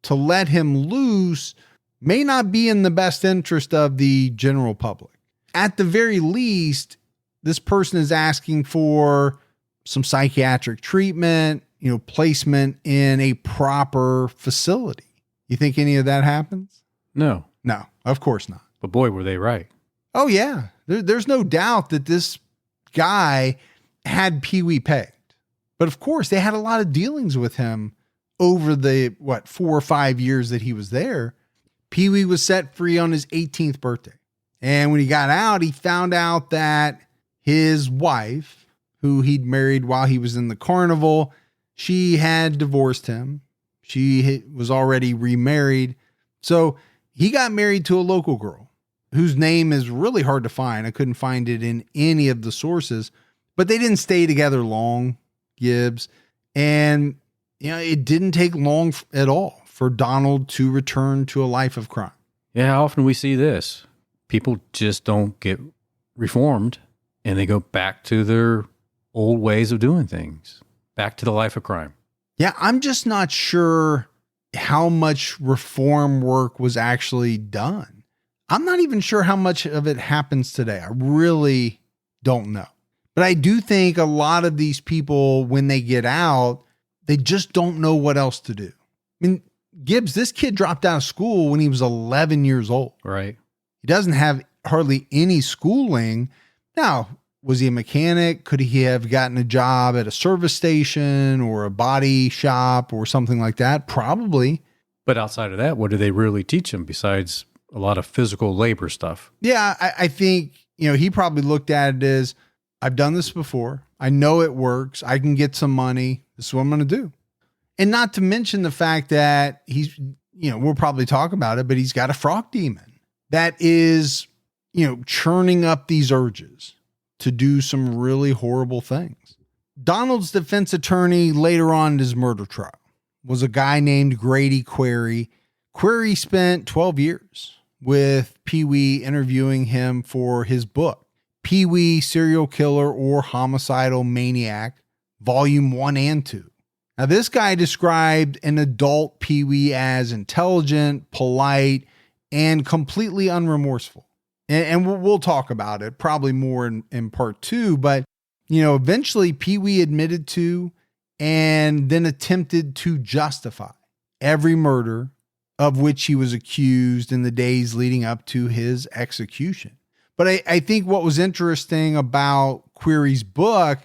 to let him loose may not be in the best interest of the general public. At the very least, this person is asking for some psychiatric treatment, placement in a proper facility. You think any of that happens? No, of course not. But boy, were they right. Oh yeah. There's no doubt that this guy had Pee Wee pegged, but of course they had a lot of dealings with him over the 4 or 5 years that he was there. Pee Wee was set free on his 18th birthday. And when he got out, he found out that his wife, who he'd married while he was in the carnival, she had divorced him. She was already remarried. So he got married to a local girl whose name is really hard to find. I couldn't find it in any of the sources, but they didn't stay together long, Gibbs. And it didn't take long at all for Donald to return to a life of crime. Yeah, how often we see this. People just don't get reformed and they go back to their old ways of doing things, back to the life of crime. Yeah, I'm just not sure how much reform work was actually done. I'm not even sure how much of it happens today. I really don't know. But I do think a lot of these people, when they get out, they just don't know what else to do. I mean, Gibbs, this kid dropped out of school when he was 11 years old. Right. He doesn't have hardly any schooling. Now, was he a mechanic? Could he have gotten a job at a service station or a body shop or something like that? Probably. But outside of that, what do they really teach him besides a lot of physical labor stuff? Yeah, I think, he probably looked at it as, I've done this before. I know it works. I can get some money. This is what I'm going to do. And not to mention the fact that he's, we'll probably talk about it, but he's got a frog demon that is, churning up these urges to do some really horrible things. Donald's defense attorney later on in his murder trial was a guy named Grady Query. Query spent 12 years with Pee Wee interviewing him for his book, Pee Wee Serial Killer or Homicidal Maniac, Volume 1 and 2. Now, this guy described an adult Pee Wee as intelligent, polite, and completely unremorseful. And we'll talk about it probably more in part 2, but eventually Pee Wee admitted to and then attempted to justify every murder of which he was accused in the days leading up to his execution. But I think what was interesting about Query's book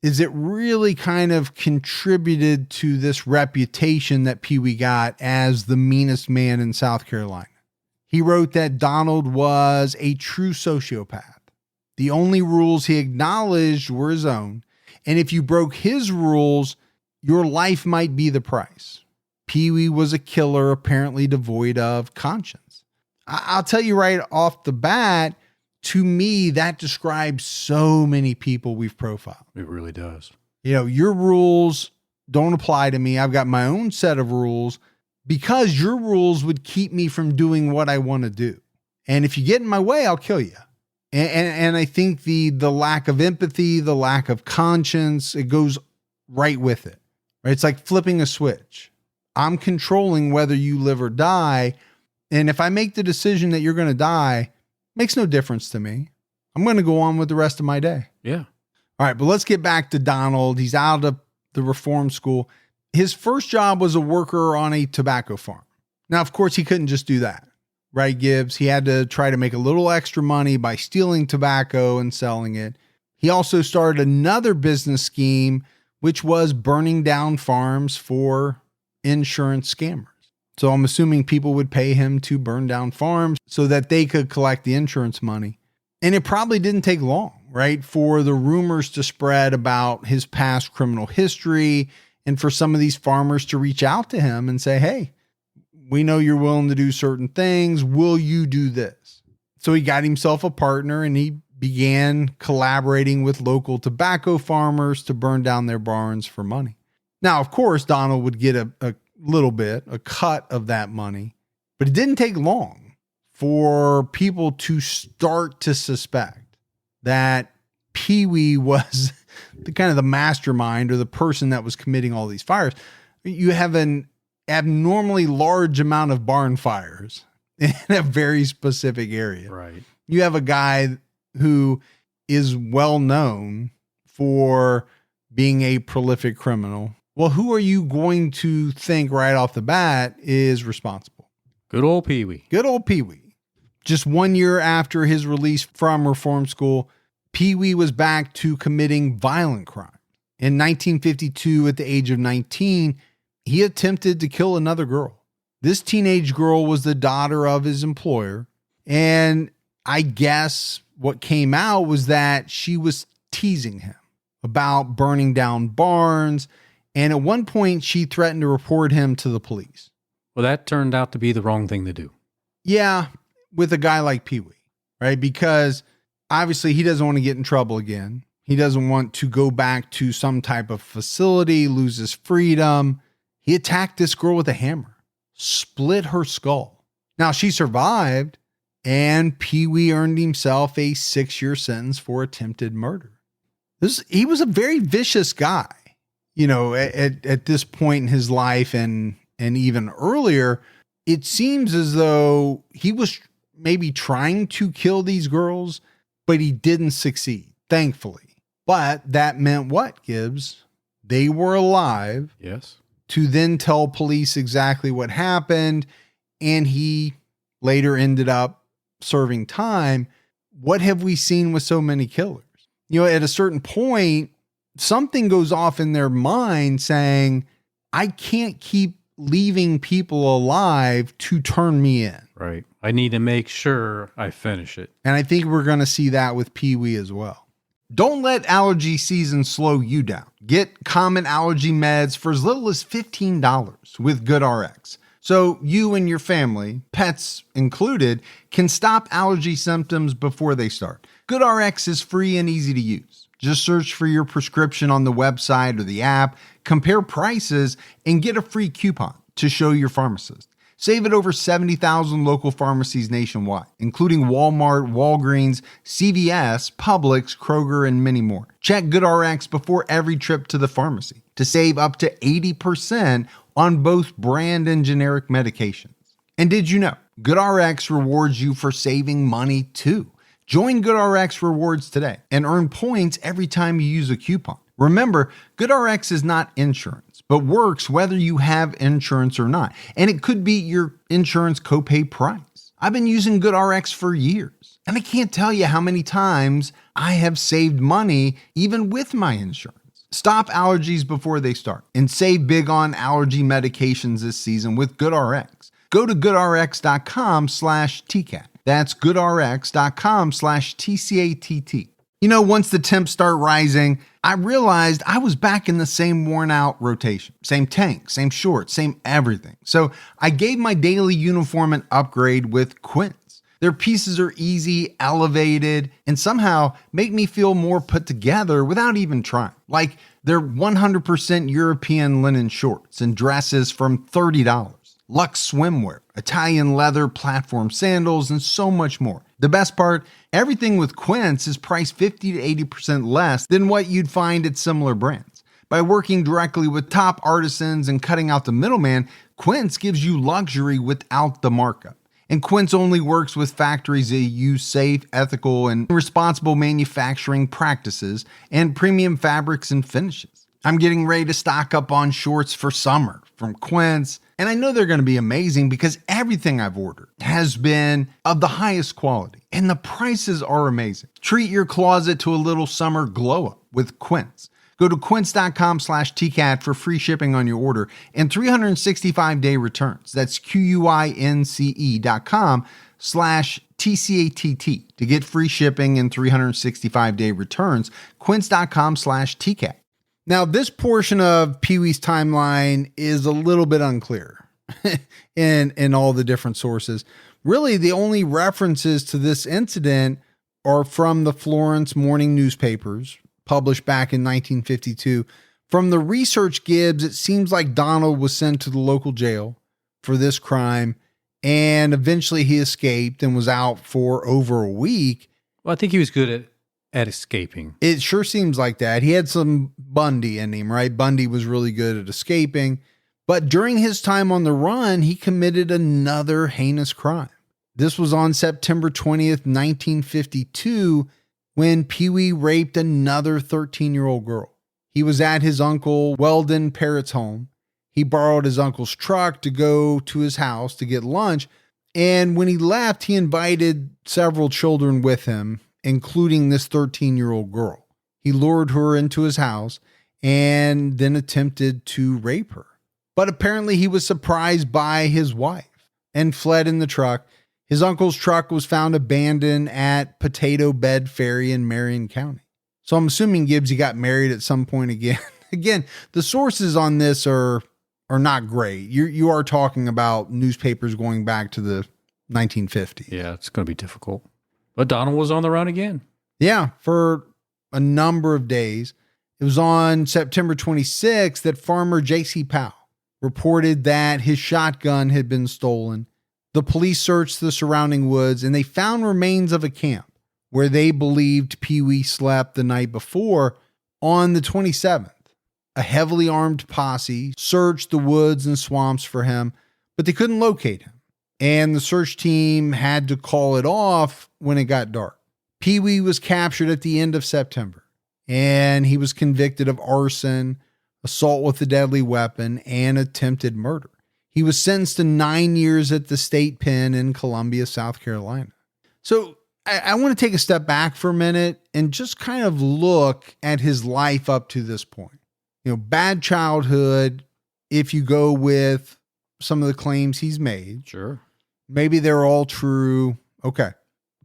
is it really kind of contributed to this reputation that Pee Wee got as the meanest man in South Carolina. He wrote that Donald was a true sociopath. The only rules he acknowledged were his own, and if you broke his rules, your life might be the price. Pee Wee was a killer apparently devoid of conscience. I'll tell you right off the bat, to me, that describes so many people we've profiled. It really does. Your rules don't apply to me. I've got my own set of rules because your rules would keep me from doing what I want to do. And if you get in my way, I'll kill you. And I think the lack of empathy, the lack of conscience, it goes right with it. Right? It's like flipping a switch. I'm controlling whether you live or die. And if I make the decision that you're going to die, makes no difference to me. I'm going to go on with the rest of my day. Yeah. All right, but let's get back to Donald. He's out of the reform school. His first job was a worker on a tobacco farm. Now, of course, he couldn't just do that, right, Gibbs? He had to try to make a little extra money by stealing tobacco and selling it. He also started another business scheme, which was burning down farms for insurance scammers. So I'm assuming people would pay him to burn down farms so that they could collect the insurance money. And it probably didn't take long, right, for the rumors to spread about his past criminal history and for some of these farmers to reach out to him and say, hey, we know you're willing to do certain things. Will you do this? So he got himself a partner and he began collaborating with local tobacco farmers to burn down their barns for money. Now, of course, Donald would get a little bit, a cut of that money, but it didn't take long for people to start to suspect that Pee Wee was the kind of the mastermind or the person that was committing all these fires. You have an abnormally large amount of barn fires in a very specific area. Right. You have a guy who is well known for being a prolific criminal. Well, who are you going to think right off the bat is responsible? Good old Pee Wee. Good old Pee Wee. Just 1 year after his release from reform school, Pee Wee was back to committing violent crime. In 1952, at the age of 19, he attempted to kill another girl. This teenage girl was the daughter of his employer. And I guess what came out was that she was teasing him about burning down barns. And at one point, she threatened to report him to the police. Well, that turned out to be the wrong thing to do. Yeah, with a guy like Pee Wee, right? Because obviously he doesn't want to get in trouble again. He doesn't want to go back to some type of facility, lose his freedom. He attacked this girl with a hammer, split her skull. Now, she survived, and Pee Wee earned himself a 6-year sentence for attempted murder. He was a very vicious guy. At this point in his life and even earlier, it seems as though he was maybe trying to kill these girls, but he didn't succeed, thankfully. But that meant what, Gibbs? They were alive. Yes. To then tell police exactly what happened, and he later ended up serving time. What have we seen with so many killers? At a certain point, something goes off in their mind saying, I can't keep leaving people alive to turn me in. Right. I need to make sure I finish it. And I think we're going to see that with Pee Wee as well. Don't let allergy season slow you down. Get common allergy meds for as little as $15 with GoodRx. So you and your family, pets included, can stop allergy symptoms before they start. GoodRx is free and easy to use. Just search for your prescription on the website or the app, compare prices, and get a free coupon to show your pharmacist. Save at over 70,000 local pharmacies nationwide, including Walmart, Walgreens, CVS, Publix, Kroger, and many more. Check GoodRx before every trip to the pharmacy to save up to 80% on both brand and generic medications. And did you know GoodRx rewards you for saving money too? Join GoodRx Rewards today and earn points every time you use a coupon. Remember, GoodRx is not insurance, but works whether you have insurance or not. And it could be your insurance copay price. I've been using GoodRx for years, and I can't tell you how many times I have saved money even with my insurance. Stop allergies before they start and save big on allergy medications this season with GoodRx. Go to goodrx.com/TCAT. That's goodrx.com/TCATT. You know, once the temps start rising, I realized I was back in the same worn out rotation. Same tank, same shorts, same everything. So I gave my daily uniform an upgrade with Quince. Their pieces are easy, elevated, and somehow make me feel more put together without even trying. Like their 100% European linen shorts and dresses from $30. Luxe swimwear, Italian leather platform sandals, and so much more. The best part, everything with Quince is priced 50 to 80% less than what you'd find at similar brands. By working directly with top artisans and cutting out the middleman, Quince gives you luxury without the markup. And Quince only works with factories that use safe, ethical, and responsible manufacturing practices and premium fabrics and finishes. I'm getting ready to stock up on shorts for summer from Quince, and I know they're going to be amazing because everything I've ordered has been of the highest quality, and the prices are amazing. Treat your closet to a little summer glow up with Quince. Go to quince.com/TCAT for free shipping on your order and 365-day returns. That's QUINCE.com/TCATT to get free shipping and 365-day returns. Quince.com/TCAT. Now, this portion of Pee Wee's timeline is a little bit unclear in all the different sources. Really, the only references to this incident are from the Florence morning newspapers, published back in 1952. From the research Gibbs, it seems like Donald was sent to the local jail for this crime, and eventually he escaped and was out for over a week. Well, I think he was good at escaping. It sure seems like that. He had some Bundy in him, right? Bundy was really good at escaping. But during his time on the run, he committed another heinous crime. This was on September 20th, 1952, when Pee Wee raped another 13-year-old girl. He was at his uncle Weldon Parrott's home. He borrowed his uncle's truck to go to his house to get lunch. And when he left, he invited several children with him, including this 13-year-old girl. He lured her into his house and then attempted to rape her. But apparently he was surprised by his wife and fled in the truck. His uncle's truck was found abandoned at Potato Bed Ferry in Marion County. So I'm assuming Gibbs, he got married at some point again. Again, the sources on this are not great. You are talking about newspapers going back to the 1950s. Yeah, it's going to be difficult. But Donald was on the run again. Yeah, for a number of days. It was on September 26th that farmer J.C. Powell reported that his shotgun had been stolen. The police searched the surrounding woods and they found remains of a camp where they believed Pee Wee slept the night before. On the 27th, a heavily armed posse searched the woods and swamps for him, but they couldn't locate him. And the search team had to call it off when it got dark. Pee Wee was captured at the end of September, and he was convicted of arson, assault with a deadly weapon, and attempted murder. He was sentenced to 9 years at the state pen in Columbia, South Carolina. So I want to take a step back for a minute and just kind of look at his life up to this point. You know, bad childhood, if you go with some of the claims he's made. Sure. Maybe they're all true. Okay.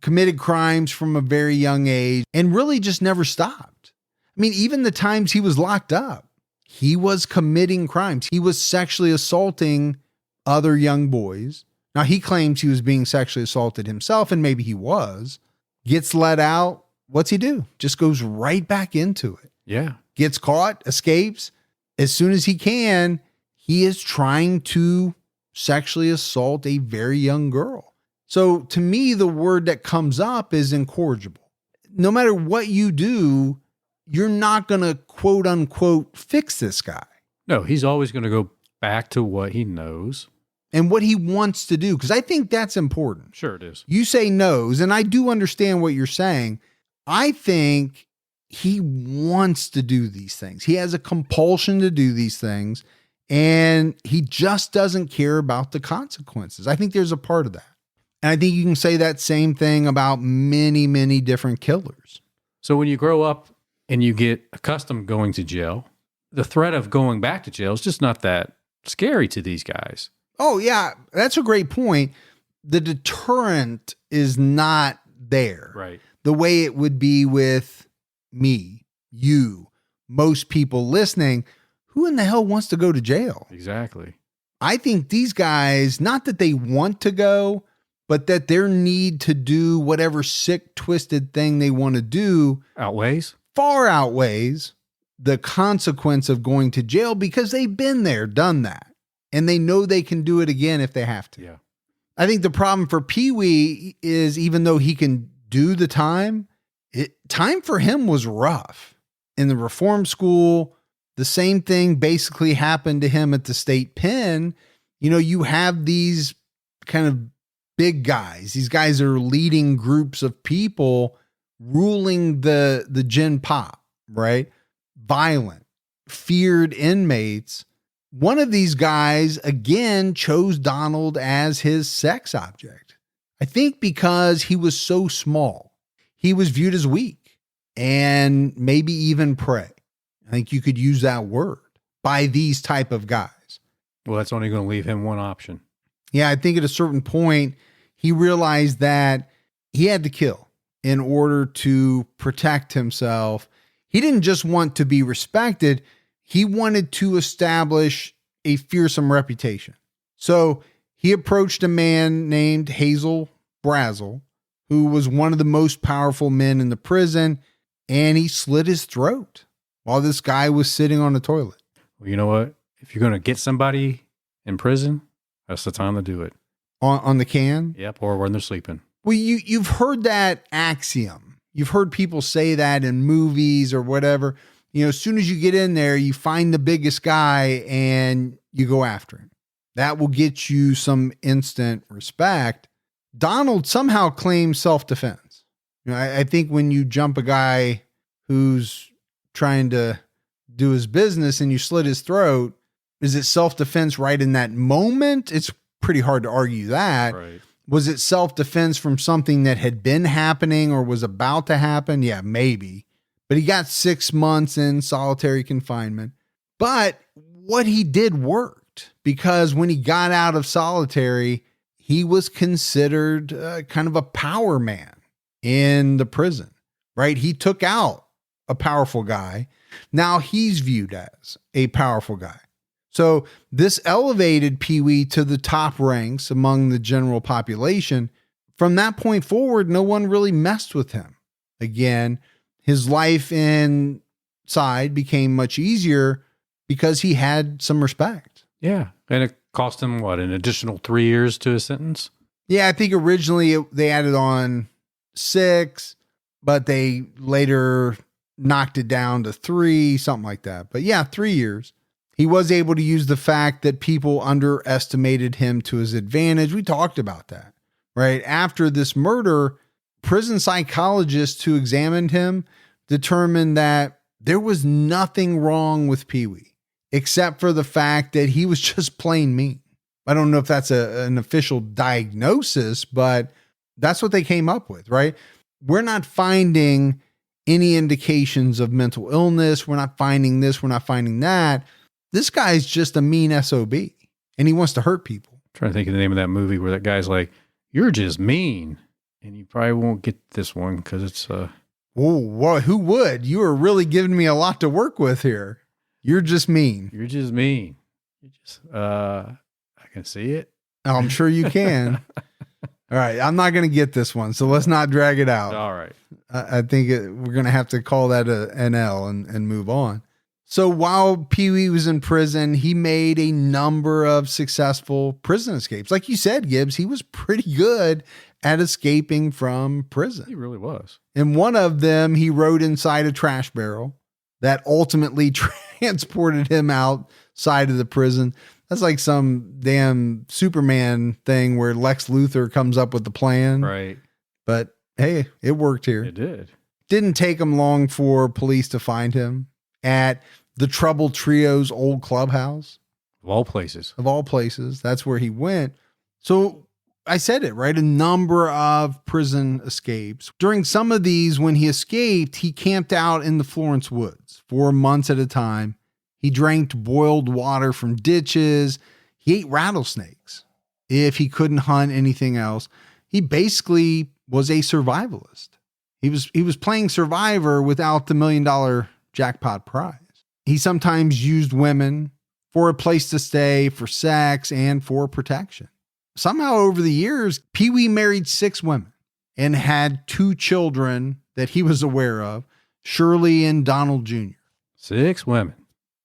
committed crimes from a very young age, and really just never stopped. I mean, even the times he was locked up, he was committing crimes. He was sexually assaulting other young boys. Now, he claims he was being sexually assaulted himself, and maybe he was. Gets let out. What's he do? Just goes right back into it. Yeah. Gets caught, escapes. As soon as he can, he is trying to sexually assault a very young girl. So to me, the word that comes up is incorrigible. No matter what you do, you're not going to quote unquote fix this guy. No, he's always going to go back to what he knows and what he wants to do. Because I think that's important. Sure it is. You say knows, and I do understand what you're saying. I think he wants to do these things. He has a compulsion to do these things, and he just doesn't care about the consequences. I think there's a part of that. And I think you can say that same thing about many, many different killers. So when you grow up and you get accustomed going to jail, the threat of going back to jail is just not that scary to these guys. Oh, yeah. That's a great point. The deterrent is not there. Right. The way it would be with me, you, most people listening. Who in the hell wants to go to jail? Exactly. I think these guys, not that they want to go, but that their need to do whatever sick, twisted thing they want to do far outweighs the consequence of going to jail, because they've been there, done that, and they know they can do it again if they have to. Yeah. I think the problem for Pee Wee is, even though he can do the time, time for him was rough. In the reform school, the same thing basically happened to him at the state pen. You know, you have these kind of big guys. These guys are leading groups of people, ruling the gin pop, right? Violent, feared inmates. One of these guys, again, chose Donald as his sex object. I think because he was so small, he was viewed as weak and maybe even prey. I think you could use that word by these type of guys. Well, that's only going to leave him one option. Yeah, I think at a certain point, he realized that he had to kill in order to protect himself. He didn't just want to be respected. He wanted to establish a fearsome reputation. So he approached a man named Hazel Brazel, who was one of the most powerful men in the prison, and he slit his throat while this guy was sitting on the toilet. Well, you know what? If you're going to get somebody in prison, that's the time to do it. On the can? Yep, or when they're sleeping. Well, you've heard that axiom. You've heard people say that in movies or whatever. You know, as soon as you get in there, you find the biggest guy and you go after him. That will get you some instant respect. Donald somehow claims self-defense. You know, I think when you jump a guy who's trying to do his business and you slit his throat, is it self-defense right in that moment? It's pretty hard to argue that. Right. Was it self-defense from something that had been happening or was about to happen? Yeah, maybe. But he got 6 months in solitary confinement. But what he did worked, because when he got out of solitary, he was considered kind of a power man in the prison, right? He took out a powerful guy. Now he's viewed as a powerful guy. So this elevated Pee Wee to the top ranks among the general population. From that point forward, no one really messed with him. Again, his life inside became much easier because he had some respect. Yeah. And it cost him, what, an additional 3 years to his sentence? Yeah, I think originally they added on 6, but they later knocked it down to 3, something like that. But yeah, 3 years. He was able to use the fact that people underestimated him to his advantage. We talked about that, right? After this murder, prison psychologists who examined him determined that there was nothing wrong with Pee Wee, except for the fact that he was just plain mean. I don't know if that's an official diagnosis, but that's what they came up with, right? We're not finding any indications of mental illness. We're not finding this. We're not finding that. This guy's just a mean SOB, and he wants to hurt people. I'm trying to think of the name of that movie where that guy's like, "You're just mean." And you probably won't get this one because it's Whoa, who would? You are really giving me a lot to work with here. You're just mean. You're just mean. You just I can see it. Oh, I'm sure you can. All right, I'm not going to get this one, so let's not drag it out. All right. I think we're going to have to call that an L and move on. So while Pee Wee was in prison, he made a number of successful prison escapes. Like you said, Gibbs, he was pretty good at escaping from prison. He really was. In one of them, he rode inside a trash barrel that ultimately transported him outside of the prison. That's like some damn Superman thing where Lex Luthor comes up with the plan. Right. But hey, it worked here. It did. Didn't take him long for police to find him at the Trouble Trio's old clubhouse. Of all places. Of all places. That's where he went. So I said it, right? A number of prison escapes. During some of these, when he escaped, he camped out in the Florence woods for months at a time. He drank boiled water from ditches. He ate rattlesnakes. If he couldn't hunt anything else, he basically was a survivalist. He was playing Survivor without the $1 million jackpot prize. He sometimes used women for a place to stay, for sex, and for protection. Somehow over the years, Pee Wee married 6 women and had 2 children that he was aware of, Shirley and Donald Jr. 6 women.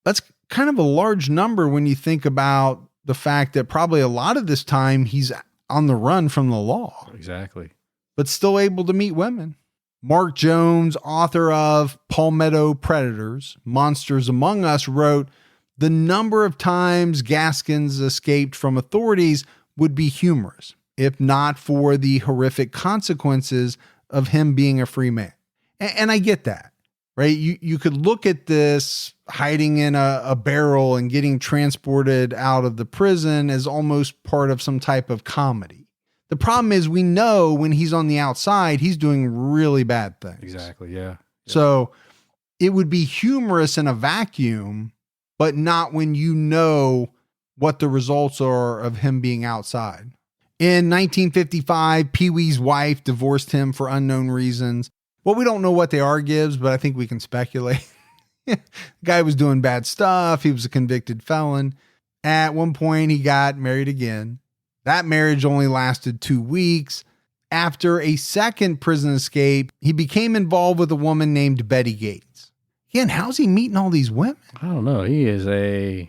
That's kind of a large number when you think about the fact that probably a lot of this time he's on the run from the law. Exactly. But still able to meet women. Mark Jones, author of Palmetto Predators, Monsters Among Us, wrote, "The number of times Gaskins escaped from authorities would be humorous, if not for the horrific consequences of him being a free man." And I get that, right? You could look at this hiding in a barrel and getting transported out of the prison as almost part of some type of comedy. The problem is we know when he's on the outside, he's doing really bad things. Exactly. Yeah. So it would be humorous in a vacuum, but not when you know what the results are of him being outside. In 1955, Pee Wee's wife divorced him for unknown reasons. Well, we don't know what they are, Gibbs, but I think we can speculate. The guy was doing bad stuff. He was a convicted felon. At one point, he got married again. That marriage only lasted 2 weeks. After a second prison escape, he became involved with a woman named Betty Gates. Again, how's he meeting all these women? I don't know. He's a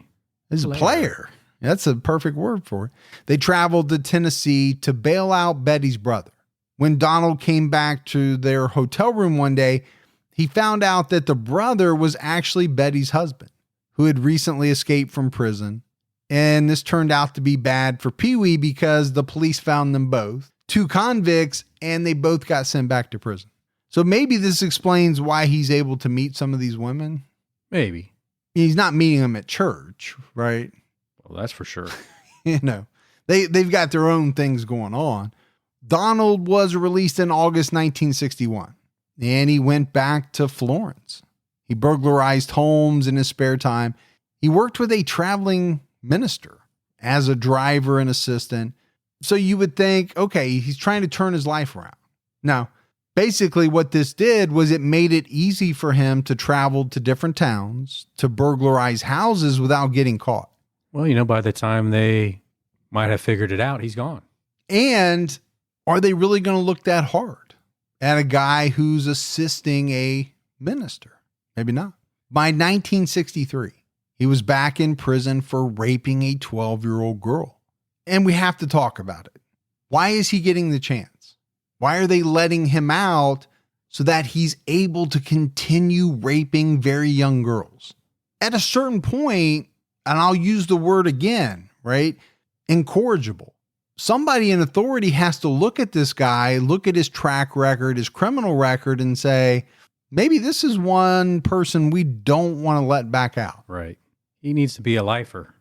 player. That's a perfect word for it. They traveled to Tennessee to bail out Betty's brother. When Donald came back to their hotel room one day, he found out that the brother was actually Betty's husband, who had recently escaped from prison. And this turned out to be bad for Pee Wee because the police found them both, 2 convicts, and they both got sent back to prison. So maybe this explains why he's able to meet some of these women. Maybe. He's not meeting them at church, right? Well, that's for sure. They've got their own things going on. Donald was released in August 1961, and he went back to Florence. He burglarized homes in his spare time. He worked with a traveling minister as a driver and assistant. So you would think, okay, he's trying to turn his life around. Now, basically what this did was it made it easy for him to travel to different towns, to burglarize houses without getting caught. Well, by the time they might have figured it out, he's gone. And are they really going to look that hard at a guy who's assisting a minister? Maybe not. By 1963, he was back in prison for raping a 12-year-old girl. And we have to talk about it. Why is he getting the chance? Why are they letting him out so that he's able to continue raping very young girls? At a certain point, and I'll use the word again, right? Incorrigible. Somebody in authority has to look at this guy, look at his track record, his criminal record, and say, maybe this is one person we don't want to let back out. Right. He needs to be a lifer.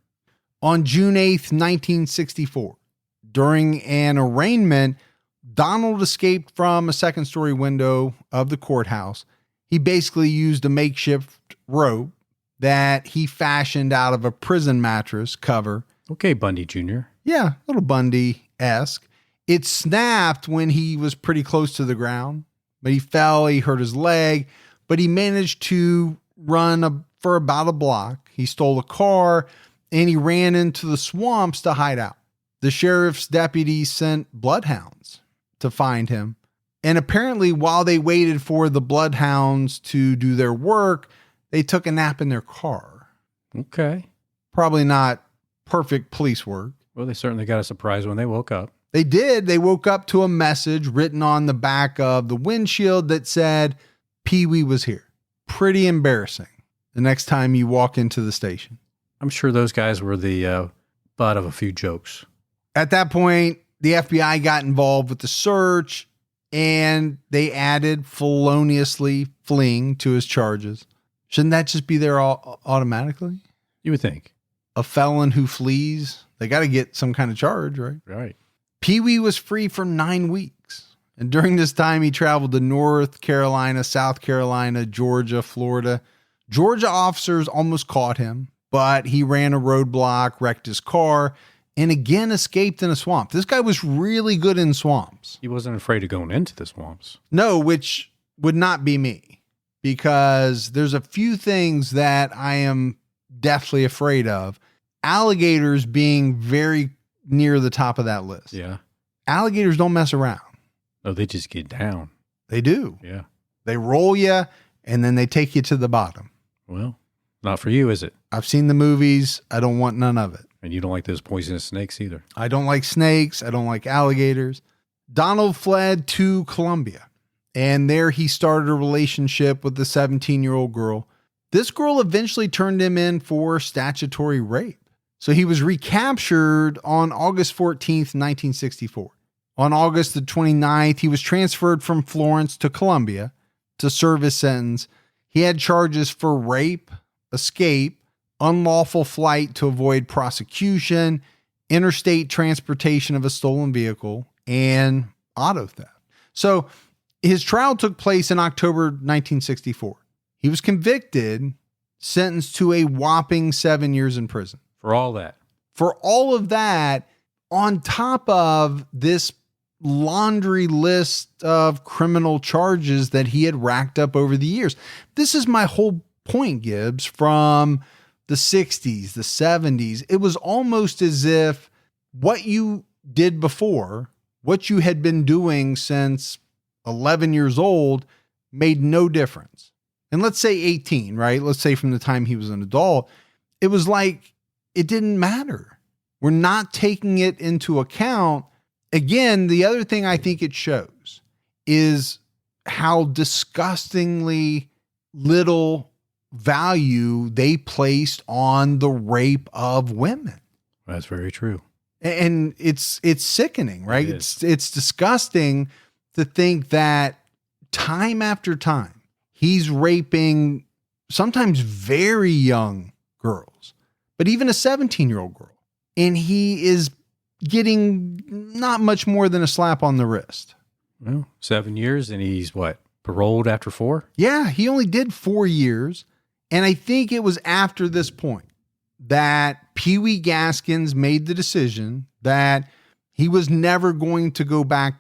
On June 8th, 1964, during an arraignment, Donald escaped from a second-story window of the courthouse. He basically used a makeshift rope that he fashioned out of a prison mattress cover. Okay, Bundy Jr. Yeah, a little Bundy-esque. It snapped when he was pretty close to the ground, but he fell, he hurt his leg, but he managed to run for about a block. He stole a car and he ran into the swamps to hide out. The sheriff's deputies sent bloodhounds to find him. And apparently while they waited for the bloodhounds to do their work, they took a nap in their car. Okay. Probably not perfect police work. Well, they certainly got a surprise when they woke up. They did. They woke up to a message written on the back of the windshield that said, Pee Wee was here. Pretty embarrassing the next time you walk into the station. I'm sure those guys were the butt of a few jokes. At that point, the FBI got involved with the search and they added feloniously fleeing to his charges. Shouldn't that just be there automatically? You would think. A felon who flees, they got to get some kind of charge, right? Right. Pee Wee was free for 9 weeks. And during this time, he traveled to North Carolina, South Carolina, Georgia, Florida. Georgia officers almost caught him, but he ran a roadblock, wrecked his car, and again escaped in a swamp. This guy was really good in swamps. He wasn't afraid of going into the swamps. No, which would not be me, because there's a few things that I am deathly afraid of. Alligators being very near the top of that list. Yeah. Alligators don't mess around. Oh, they just get down. They do. Yeah. They roll you and then they take you to the bottom. Well, not for you, is it? I've seen the movies. I don't want none of it. And you don't like those poisonous snakes either. I don't like snakes. I don't like alligators. Donald fled to Colombia, and there he started a relationship with the 17-year-old girl. This girl eventually turned him in for statutory rape. So he was recaptured on August 14th, 1964. On August the 29th, he was transferred from Florence to Colombia to serve his sentence. He had charges for rape, escape, unlawful flight to avoid prosecution, interstate transportation of a stolen vehicle, and auto theft. So his trial took place in October 1964. He was convicted, sentenced to a whopping 7 years in prison. For all that. For all of that, on top of this laundry list of criminal charges that he had racked up over the years. This is my whole point, Gibbs, from the 60s, the 70s. It was almost as if what you did before, what you had been doing since 11 years old, made no difference. And let's say 18, right? Let's say from the time he was an adult, it was like it didn't matter. We're not taking it into account. Again, the other thing I think it shows is how disgustingly little value they placed on the rape of women. That's very true. And it's sickening, right? It it's disgusting to think that time after time, he's raping sometimes very young girls, but even a 17-year-old girl. And he is getting not much more than a slap on the wrist. Well, 7 years, and he's what, paroled after 4? Yeah, he only did 4 years. And I think it was after this point that Pee Wee Gaskins made the decision that he was never going to go back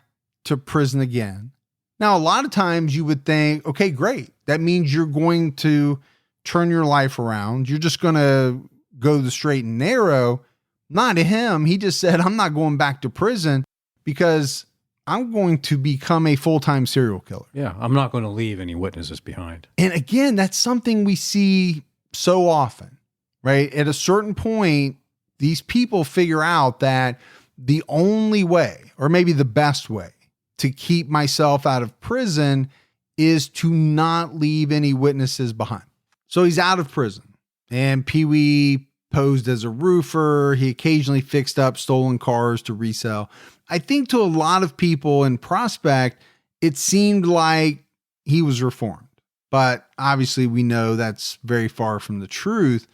to prison again. Now, a lot of times you would think, okay, great. That means you're going to turn your life around. You're just going to go the straight and narrow. Not him. He just said, I'm not going back to prison because I'm going to become a full-time serial killer. Yeah, I'm not going to leave any witnesses behind. And again, that's something we see so often, right? At a certain point, these people figure out that the only way, or maybe the best way, to keep myself out of prison is to not leave any witnesses behind. So he's out of prison, and Pee Wee posed as a roofer. He occasionally fixed up stolen cars to resell. I think to a lot of people in Prospect, it seemed like he was reformed, but obviously we know that's very far from the truth.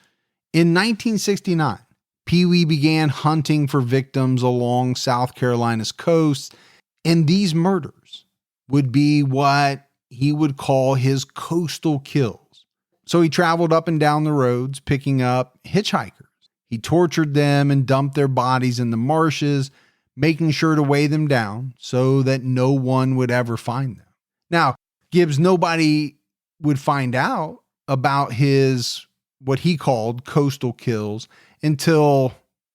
In 1969, Pee Wee began hunting for victims along South Carolina's coast, and these murders would be what he would call his coastal kills. So he traveled up and down the roads, picking up hitchhikers. He tortured them and dumped their bodies in the marshes, making sure to weigh them down so that no one would ever find them. Now, Gibbs, nobody would find out about his, what he called coastal kills until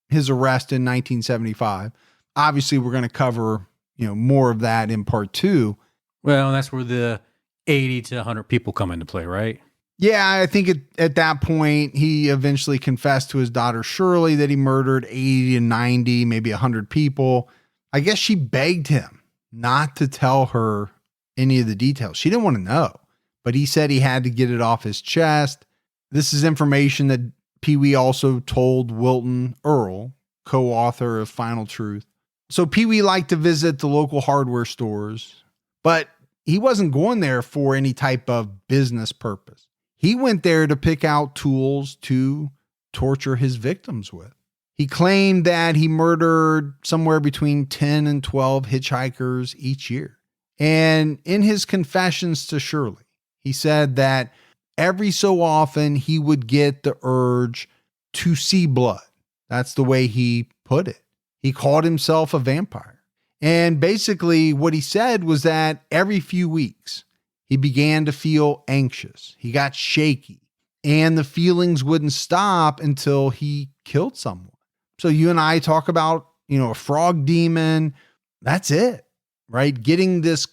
his arrest in 1975. Obviously, we're going to cover, more of that in part 2. Well, that's where the 80 to 100 people come into play, right? Yeah, I think at that point, he eventually confessed to his daughter Shirley that he murdered 80 to 90, maybe 100 people. I guess she begged him not to tell her any of the details. She didn't want to know, but he said he had to get it off his chest. This is information that Pee Wee also told Wilton Earl, co-author of Final Truth. So Pee Wee liked to visit the local hardware stores, but he wasn't going there for any type of business purpose. He went there to pick out tools to torture his victims with. He claimed that he murdered somewhere between 10 and 12 hitchhikers each year. And in his confessions to Shirley, he said that every so often he would get the urge to see blood. That's the way he put it. He called himself a vampire. And basically what he said was that every few weeks, he began to feel anxious. He got shaky, and the feelings wouldn't stop until he killed someone. So you and I talk about, a frog demon. That's it, right? Getting this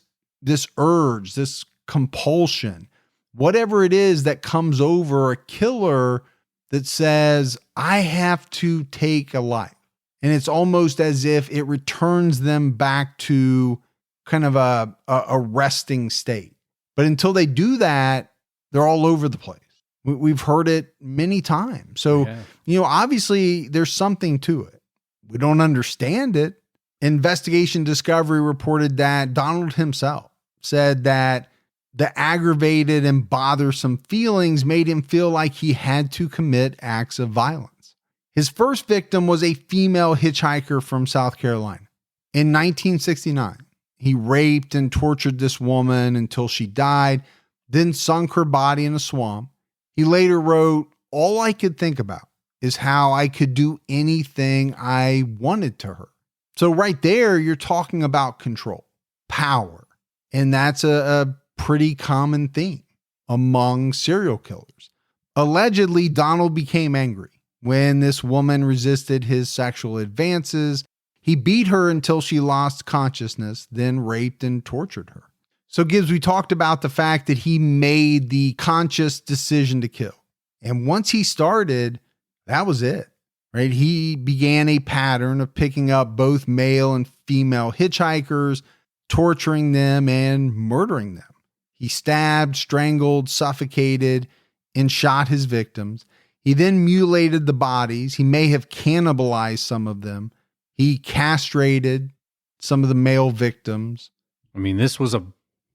urge, this compulsion, whatever it is that comes over a killer that says, I have to take a life. And it's almost as if it returns them back to kind of a resting state. But until they do that, they're all over the place. We've heard it many times. So, obviously there's something to it. We don't understand it. Investigation Discovery reported that Donald himself said that the aggravated and bothersome feelings made him feel like he had to commit acts of violence. His first victim was a female hitchhiker from South Carolina. In 1969, he raped and tortured this woman until she died, then sunk her body in a swamp. He later wrote, all I could think about is how I could do anything I wanted to her. So right there, you're talking about control, power. And that's a pretty common theme among serial killers. Allegedly, Donald became angry when this woman resisted his sexual advances. He beat her until she lost consciousness, then raped and tortured her. So Gibbs, we talked about the fact that he made the conscious decision to kill. And once he started, that was it, right? He began a pattern of picking up both male and female hitchhikers, torturing them and murdering them. He stabbed, strangled, suffocated, and shot his victims. He then mutilated the bodies. He may have cannibalized some of them. He castrated some of the male victims. I mean, this was a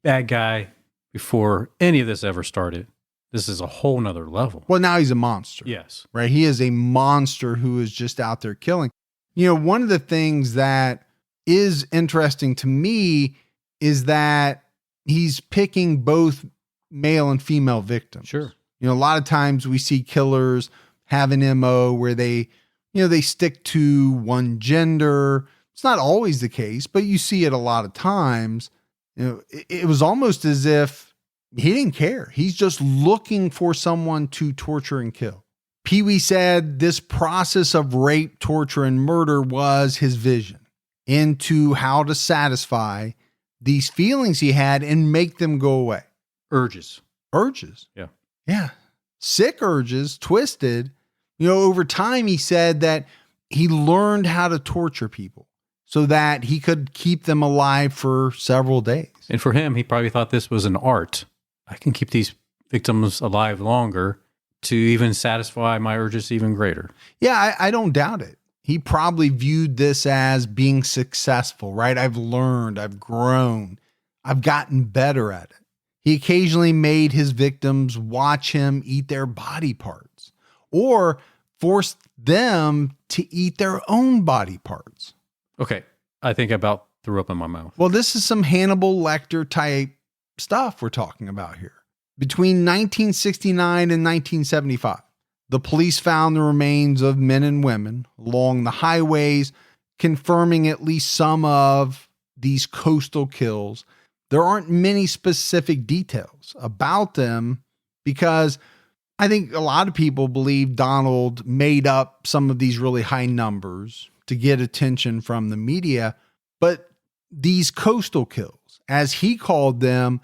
bad guy before any of this ever started. This is a whole nother level. Well, now he's a monster. Yes. Right? He is a monster who is just out there killing. One of the things that is interesting to me is that he's picking both male and female victims. Sure. A lot of times we see killers have an MO where they stick to one gender. It's not always the case, but you see it a lot of times. It was almost as if he didn't care. He's just looking for someone to torture and kill. Pee Wee said this process of rape, torture, and murder was his vision into how to satisfy these feelings he had and make them go away. Urges. Yeah. Yeah. Sick urges, twisted. Over time, he said that he learned how to torture people so that he could keep them alive for several days. And for him, he probably thought this was an art. I can keep these victims alive longer to even satisfy my urges even greater. Yeah, I don't doubt it. He probably viewed this as being successful, right? I've learned, I've grown, I've gotten better at it. He occasionally made his victims watch him eat their body parts or forced them to eat their own body parts. Okay, I think I about threw up in my mouth. Well, this is some Hannibal Lecter type stuff we're talking about here. Between 1969 and 1975, the police found the remains of men and women along the highways confirming at least some of these coastal kills. There aren't many specific details about them because I think a lot of people believe Donald made up some of these really high numbers to get attention from the media. But these coastal kills, as he called them,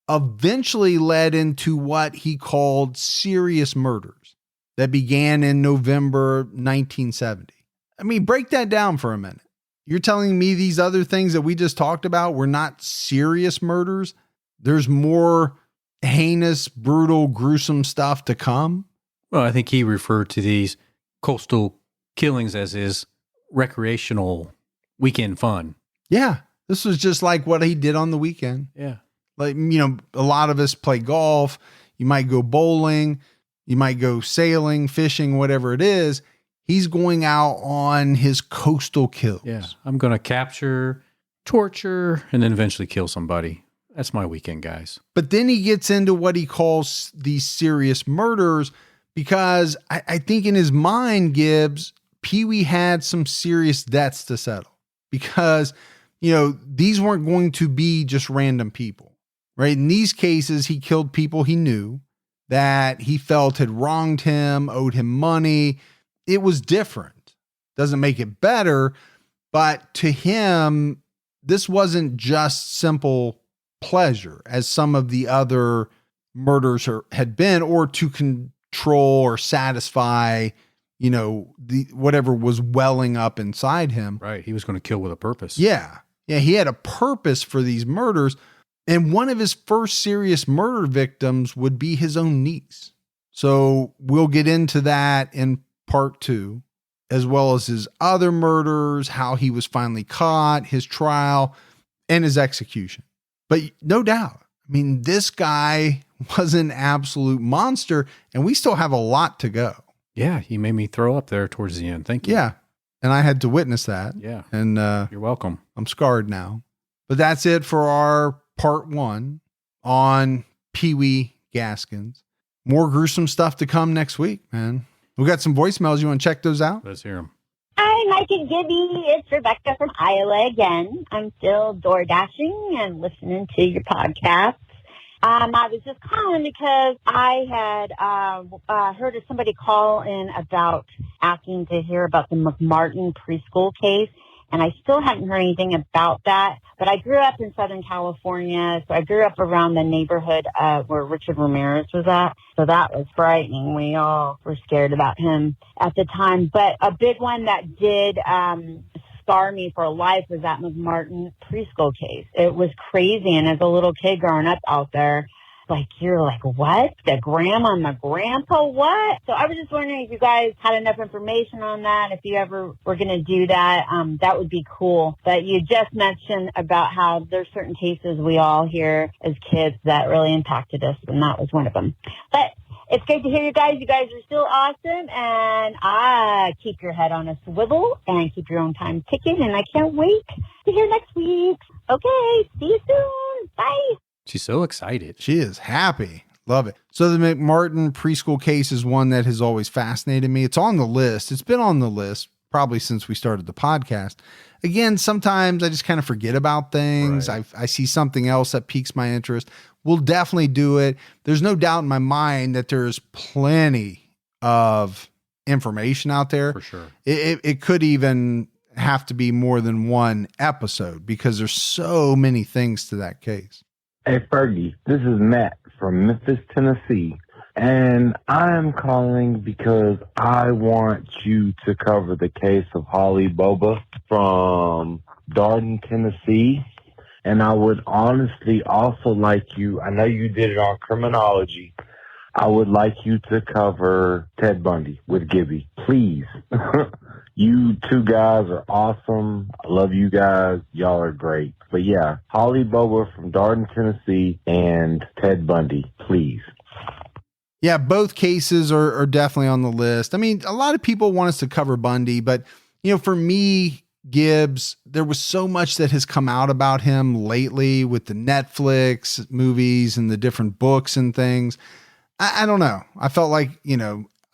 eventually led into what he called serious murders that began in November 1970. I mean, break that down for a minute. You're telling me these other things that we just talked about were not serious murders? There's more heinous, brutal, gruesome stuff to come? Well, I think he referred to these coastal killings as his recreational weekend fun. Yeah. This was just like what he did on the weekend. Yeah. Like, a lot of us play golf. You might go bowling. You might go sailing, fishing, whatever it is. He's going out on his coastal kills. Yeah. I'm going to capture, torture, and then eventually kill somebody. That's my weekend, guys. But then he gets into what he calls these serious murders because I think in his mind, Gibbs, Pee Wee had some serious debts to settle because, these weren't going to be just random people, right? In these cases, he killed people he knew that he felt had wronged him, owed him money. It was different. Doesn't make it better, but to him, this wasn't just simple pleasure as some of the other murders had been, or to control or satisfy, whatever was welling up inside him. Right. He was going to kill with a purpose. Yeah. Yeah. He had a purpose for these murders. And one of his first serious murder victims would be his own niece. So we'll get into that in part 2, as well as his other murders, how he was finally caught, his trial, and his execution. But no doubt, this guy was an absolute monster, and we still have a lot to go. Yeah, he made me throw up there towards the end. Thank you. Yeah, and I had to witness that. Yeah. And you're welcome. I'm scarred now. But that's it for our part 1 on Pee Wee Gaskins. More gruesome stuff to come next week, man. We got some voicemails. You want to check those out? Let's hear them. Hi, Mike and Gibby. It's Rebecca from Iowa again. I'm still door dashing and listening to your podcast. I was just calling because I had heard of somebody call in about asking to hear about the McMartin preschool case, and I still hadn't heard anything about that. But I grew up in Southern California, so I grew up around the neighborhood where Richard Ramirez was at. So that was frightening. We all were scared about him at the time. But a big one that did scar me for life was that McMartin preschool case. It was crazy. And as a little kid growing up out there, you're like, what? The grandma and the grandpa? What? So I was just wondering if you guys had enough information on that. If you ever were going to do that, that would be cool. But you just mentioned about how there's certain cases we all hear as kids that really impacted us, and that was one of them. But it's great to hear you guys. You guys are still awesome, and keep your head on a swivel and keep your own time ticking, and I can't wait to hear next week. Okay, see you soon. Bye. She's so excited. She is happy. Love it. So the McMartin preschool case is one that has always fascinated me. It's on the list. It's been on the list probably since we started the podcast. Again, sometimes I just kind of forget about things. Right. I see something else that piques my interest. We'll definitely do it. There's no doubt in my mind that there's plenty of information out there. For sure. It could even have to be more than one episode because there's so many things to that case. Hey, Fergie, this is Matt from Memphis, Tennessee, and I'm calling because I want you to cover the case of Holly Boba from Darden, Tennessee, and I would honestly also like you, I know you did it on criminology, I would like you to cover Ted Bundy with Gibby, please. You two guys are awesome. I love you guys. Y'all are great. But yeah, Holly Boba from Darden, Tennessee, and Ted Bundy, please. Yeah, both cases are definitely on the list. A lot of people want us to cover Bundy, but for me, Gibbs, there was so much that has come out about him lately with the Netflix movies and the different books and things. I don't know. I felt like,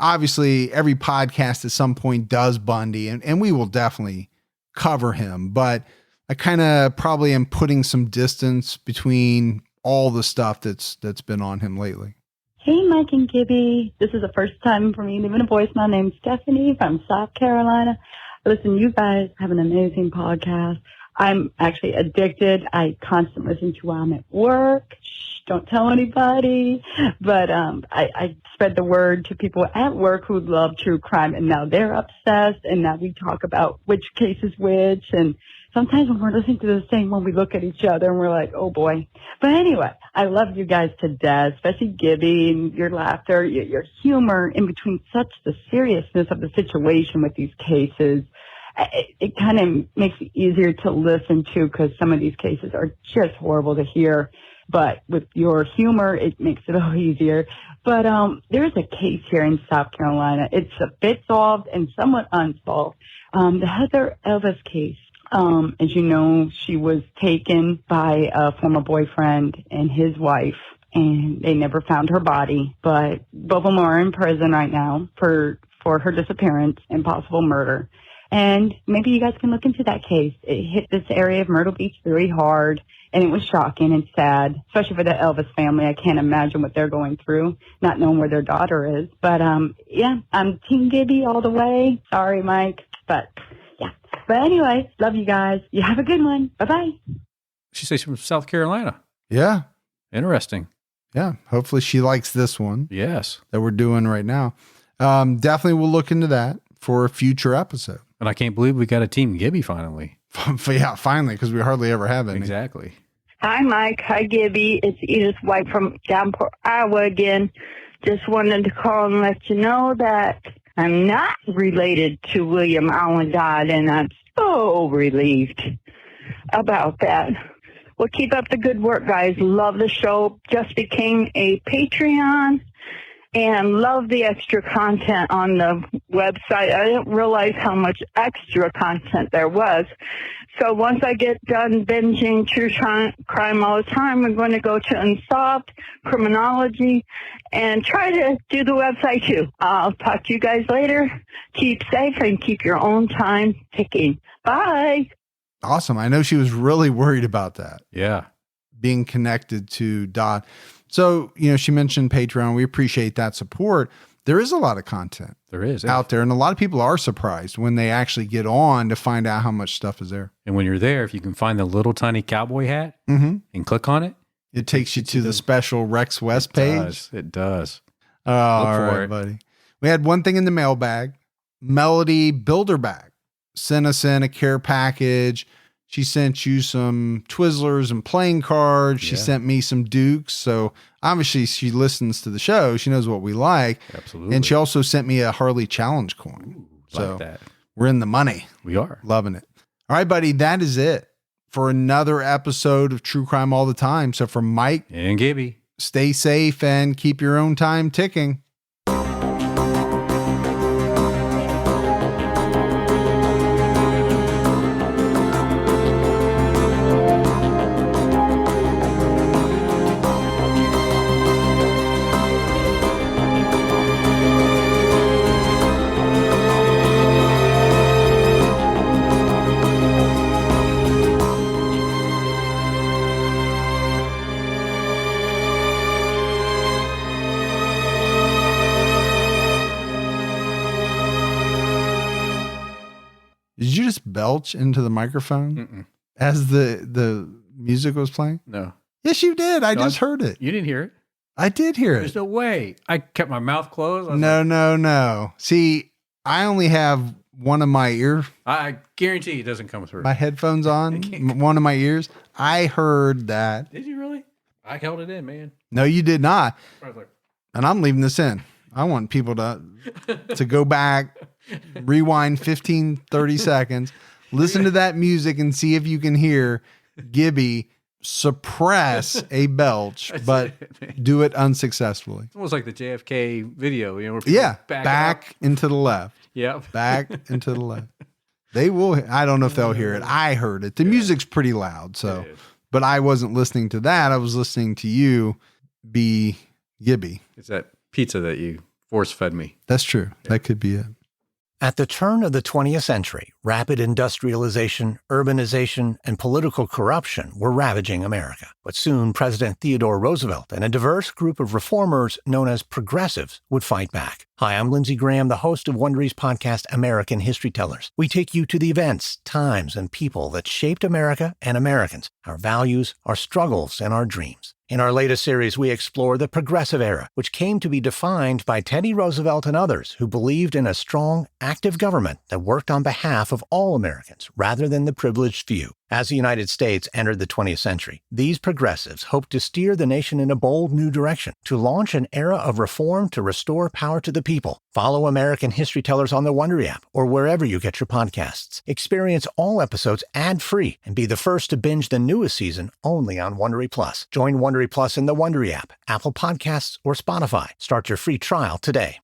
obviously every podcast at some point does Bundy, and we will definitely cover him, but I kind of probably am putting some distance between all the stuff that's been on him lately. Hey, Mike and Gibby. This is the first time for me leaving a voicemail. My name's Stephanie from South Carolina. Listen, you guys have an amazing podcast. I'm actually addicted. I constantly listen to while I'm at work. Shh, don't tell anybody. But I spread the word to people at work who love true crime, and now they're obsessed, and now we talk about which case is which. And sometimes when we're listening to the same one, we look at each other and we're like, oh, boy. But anyway, I love you guys to death, especially Gibby and your laughter, your humor in between such the seriousness of the situation with these cases. It kind of makes it easier to listen to because some of these cases are just horrible to hear. But with your humor, it makes it a little easier. But there's a case here in South Carolina. It's a bit solved and somewhat unsolved. The Heather Elvis case. As you know, she was taken by a former boyfriend and his wife, and they never found her body. But both of them are in prison right now for her disappearance and possible murder. And maybe you guys can look into that case. It hit this area of Myrtle Beach very hard, and it was shocking and sad, especially for the Elvis family. I can't imagine what they're going through, not knowing where their daughter is. But, yeah, I'm Team Gibby all the way. Sorry, Mike, but, yeah. But anyway, love you guys. You have a good one. Bye-bye. She says she's from South Carolina. Yeah. Interesting. Yeah. Hopefully she likes this one. Yes. That we're doing right now. Definitely we'll look into that for a future episode. And I can't believe we got a Team Gibby finally. Yeah, finally, because we hardly ever have any. Exactly. Hi, Mike. Hi, Gibby. It's Edith White from Downport, Iowa again. Just wanted to call and let you know that I'm not related to William Allen Dodd, and I'm so relieved about that. Well, keep up the good work, guys. Love the show. Just became a Patreon and love the extra content on the website. I didn't realize how much extra content there was. So once I get done binging true crime all the time, I'm going to go to Unsolved, Criminology, and try to do the website too. I'll talk to you guys later. Keep safe and keep your own time ticking. Bye. Awesome. I know she was really worried about that. Yeah. Being connected to Dodd. So, she mentioned Patreon. We appreciate that support. There is a lot of content. There is out there. And a lot of people are surprised when they actually get on to find out how much stuff is there. And when you're there, if you can find the little tiny cowboy hat and click on it, it takes you to the special Rex West page. It does. Oh, all right, buddy. We had one thing in the mailbag. Melody Bilderback sent us in a care package. She sent you some Twizzlers and playing cards. She sent me some Dukes. So obviously she listens to the show. She knows what we like. Absolutely. And she also sent me a Harley Challenge coin. Ooh, so like that. We're in the money. We are. Loving it. All right, buddy. That is it for another episode of True Crime All the Time. So from Mike and Gibby, stay safe and keep your own time ticking. Did you just belch into the microphone as the music was playing? No. Yes, you did. I just heard it. You didn't hear it? I did hear it. There's no way. I kept my mouth closed. No. See, I only have one of my ear. I guarantee it doesn't come through. My headphones on, one of my ears. I heard that. Did you really? I held it in, man. No, you did not. I was like, and I'm leaving this in. I want people to go back, rewind 15, 30 seconds, listen to that music and see if you can hear Gibby suppress a belch, but do it unsuccessfully. It's almost like the JFK video, where people back into the left. Yep. Back into the left. They will. I don't know if they'll hear it. I heard it. The music's pretty loud, so, but I wasn't listening to that. I was listening to you be Gibby. It's that pizza that you force fed me. That's true. That could be it. At the turn of the 20th century, rapid industrialization, urbanization, and political corruption were ravaging America. But soon, President Theodore Roosevelt and a diverse group of reformers known as progressives would fight back. Hi, I'm Lindsey Graham, the host of Wondery's podcast, American History Tellers. We take you to the events, times, and people that shaped America and Americans, our values, our struggles, and our dreams. In our latest series, we explore the Progressive Era, which came to be defined by Teddy Roosevelt and others who believed in a strong, active government that worked on behalf of all Americans rather than the privileged few. As the United States entered the 20th century, these progressives hoped to steer the nation in a bold new direction, to launch an era of reform to restore power to the people. Follow American History Tellers on the Wondery app or wherever you get your podcasts. Experience all episodes ad-free and be the first to binge the newest season only on Wondery Plus. Join Wondery Plus in the Wondery app, Apple Podcasts, or Spotify. Start your free trial today.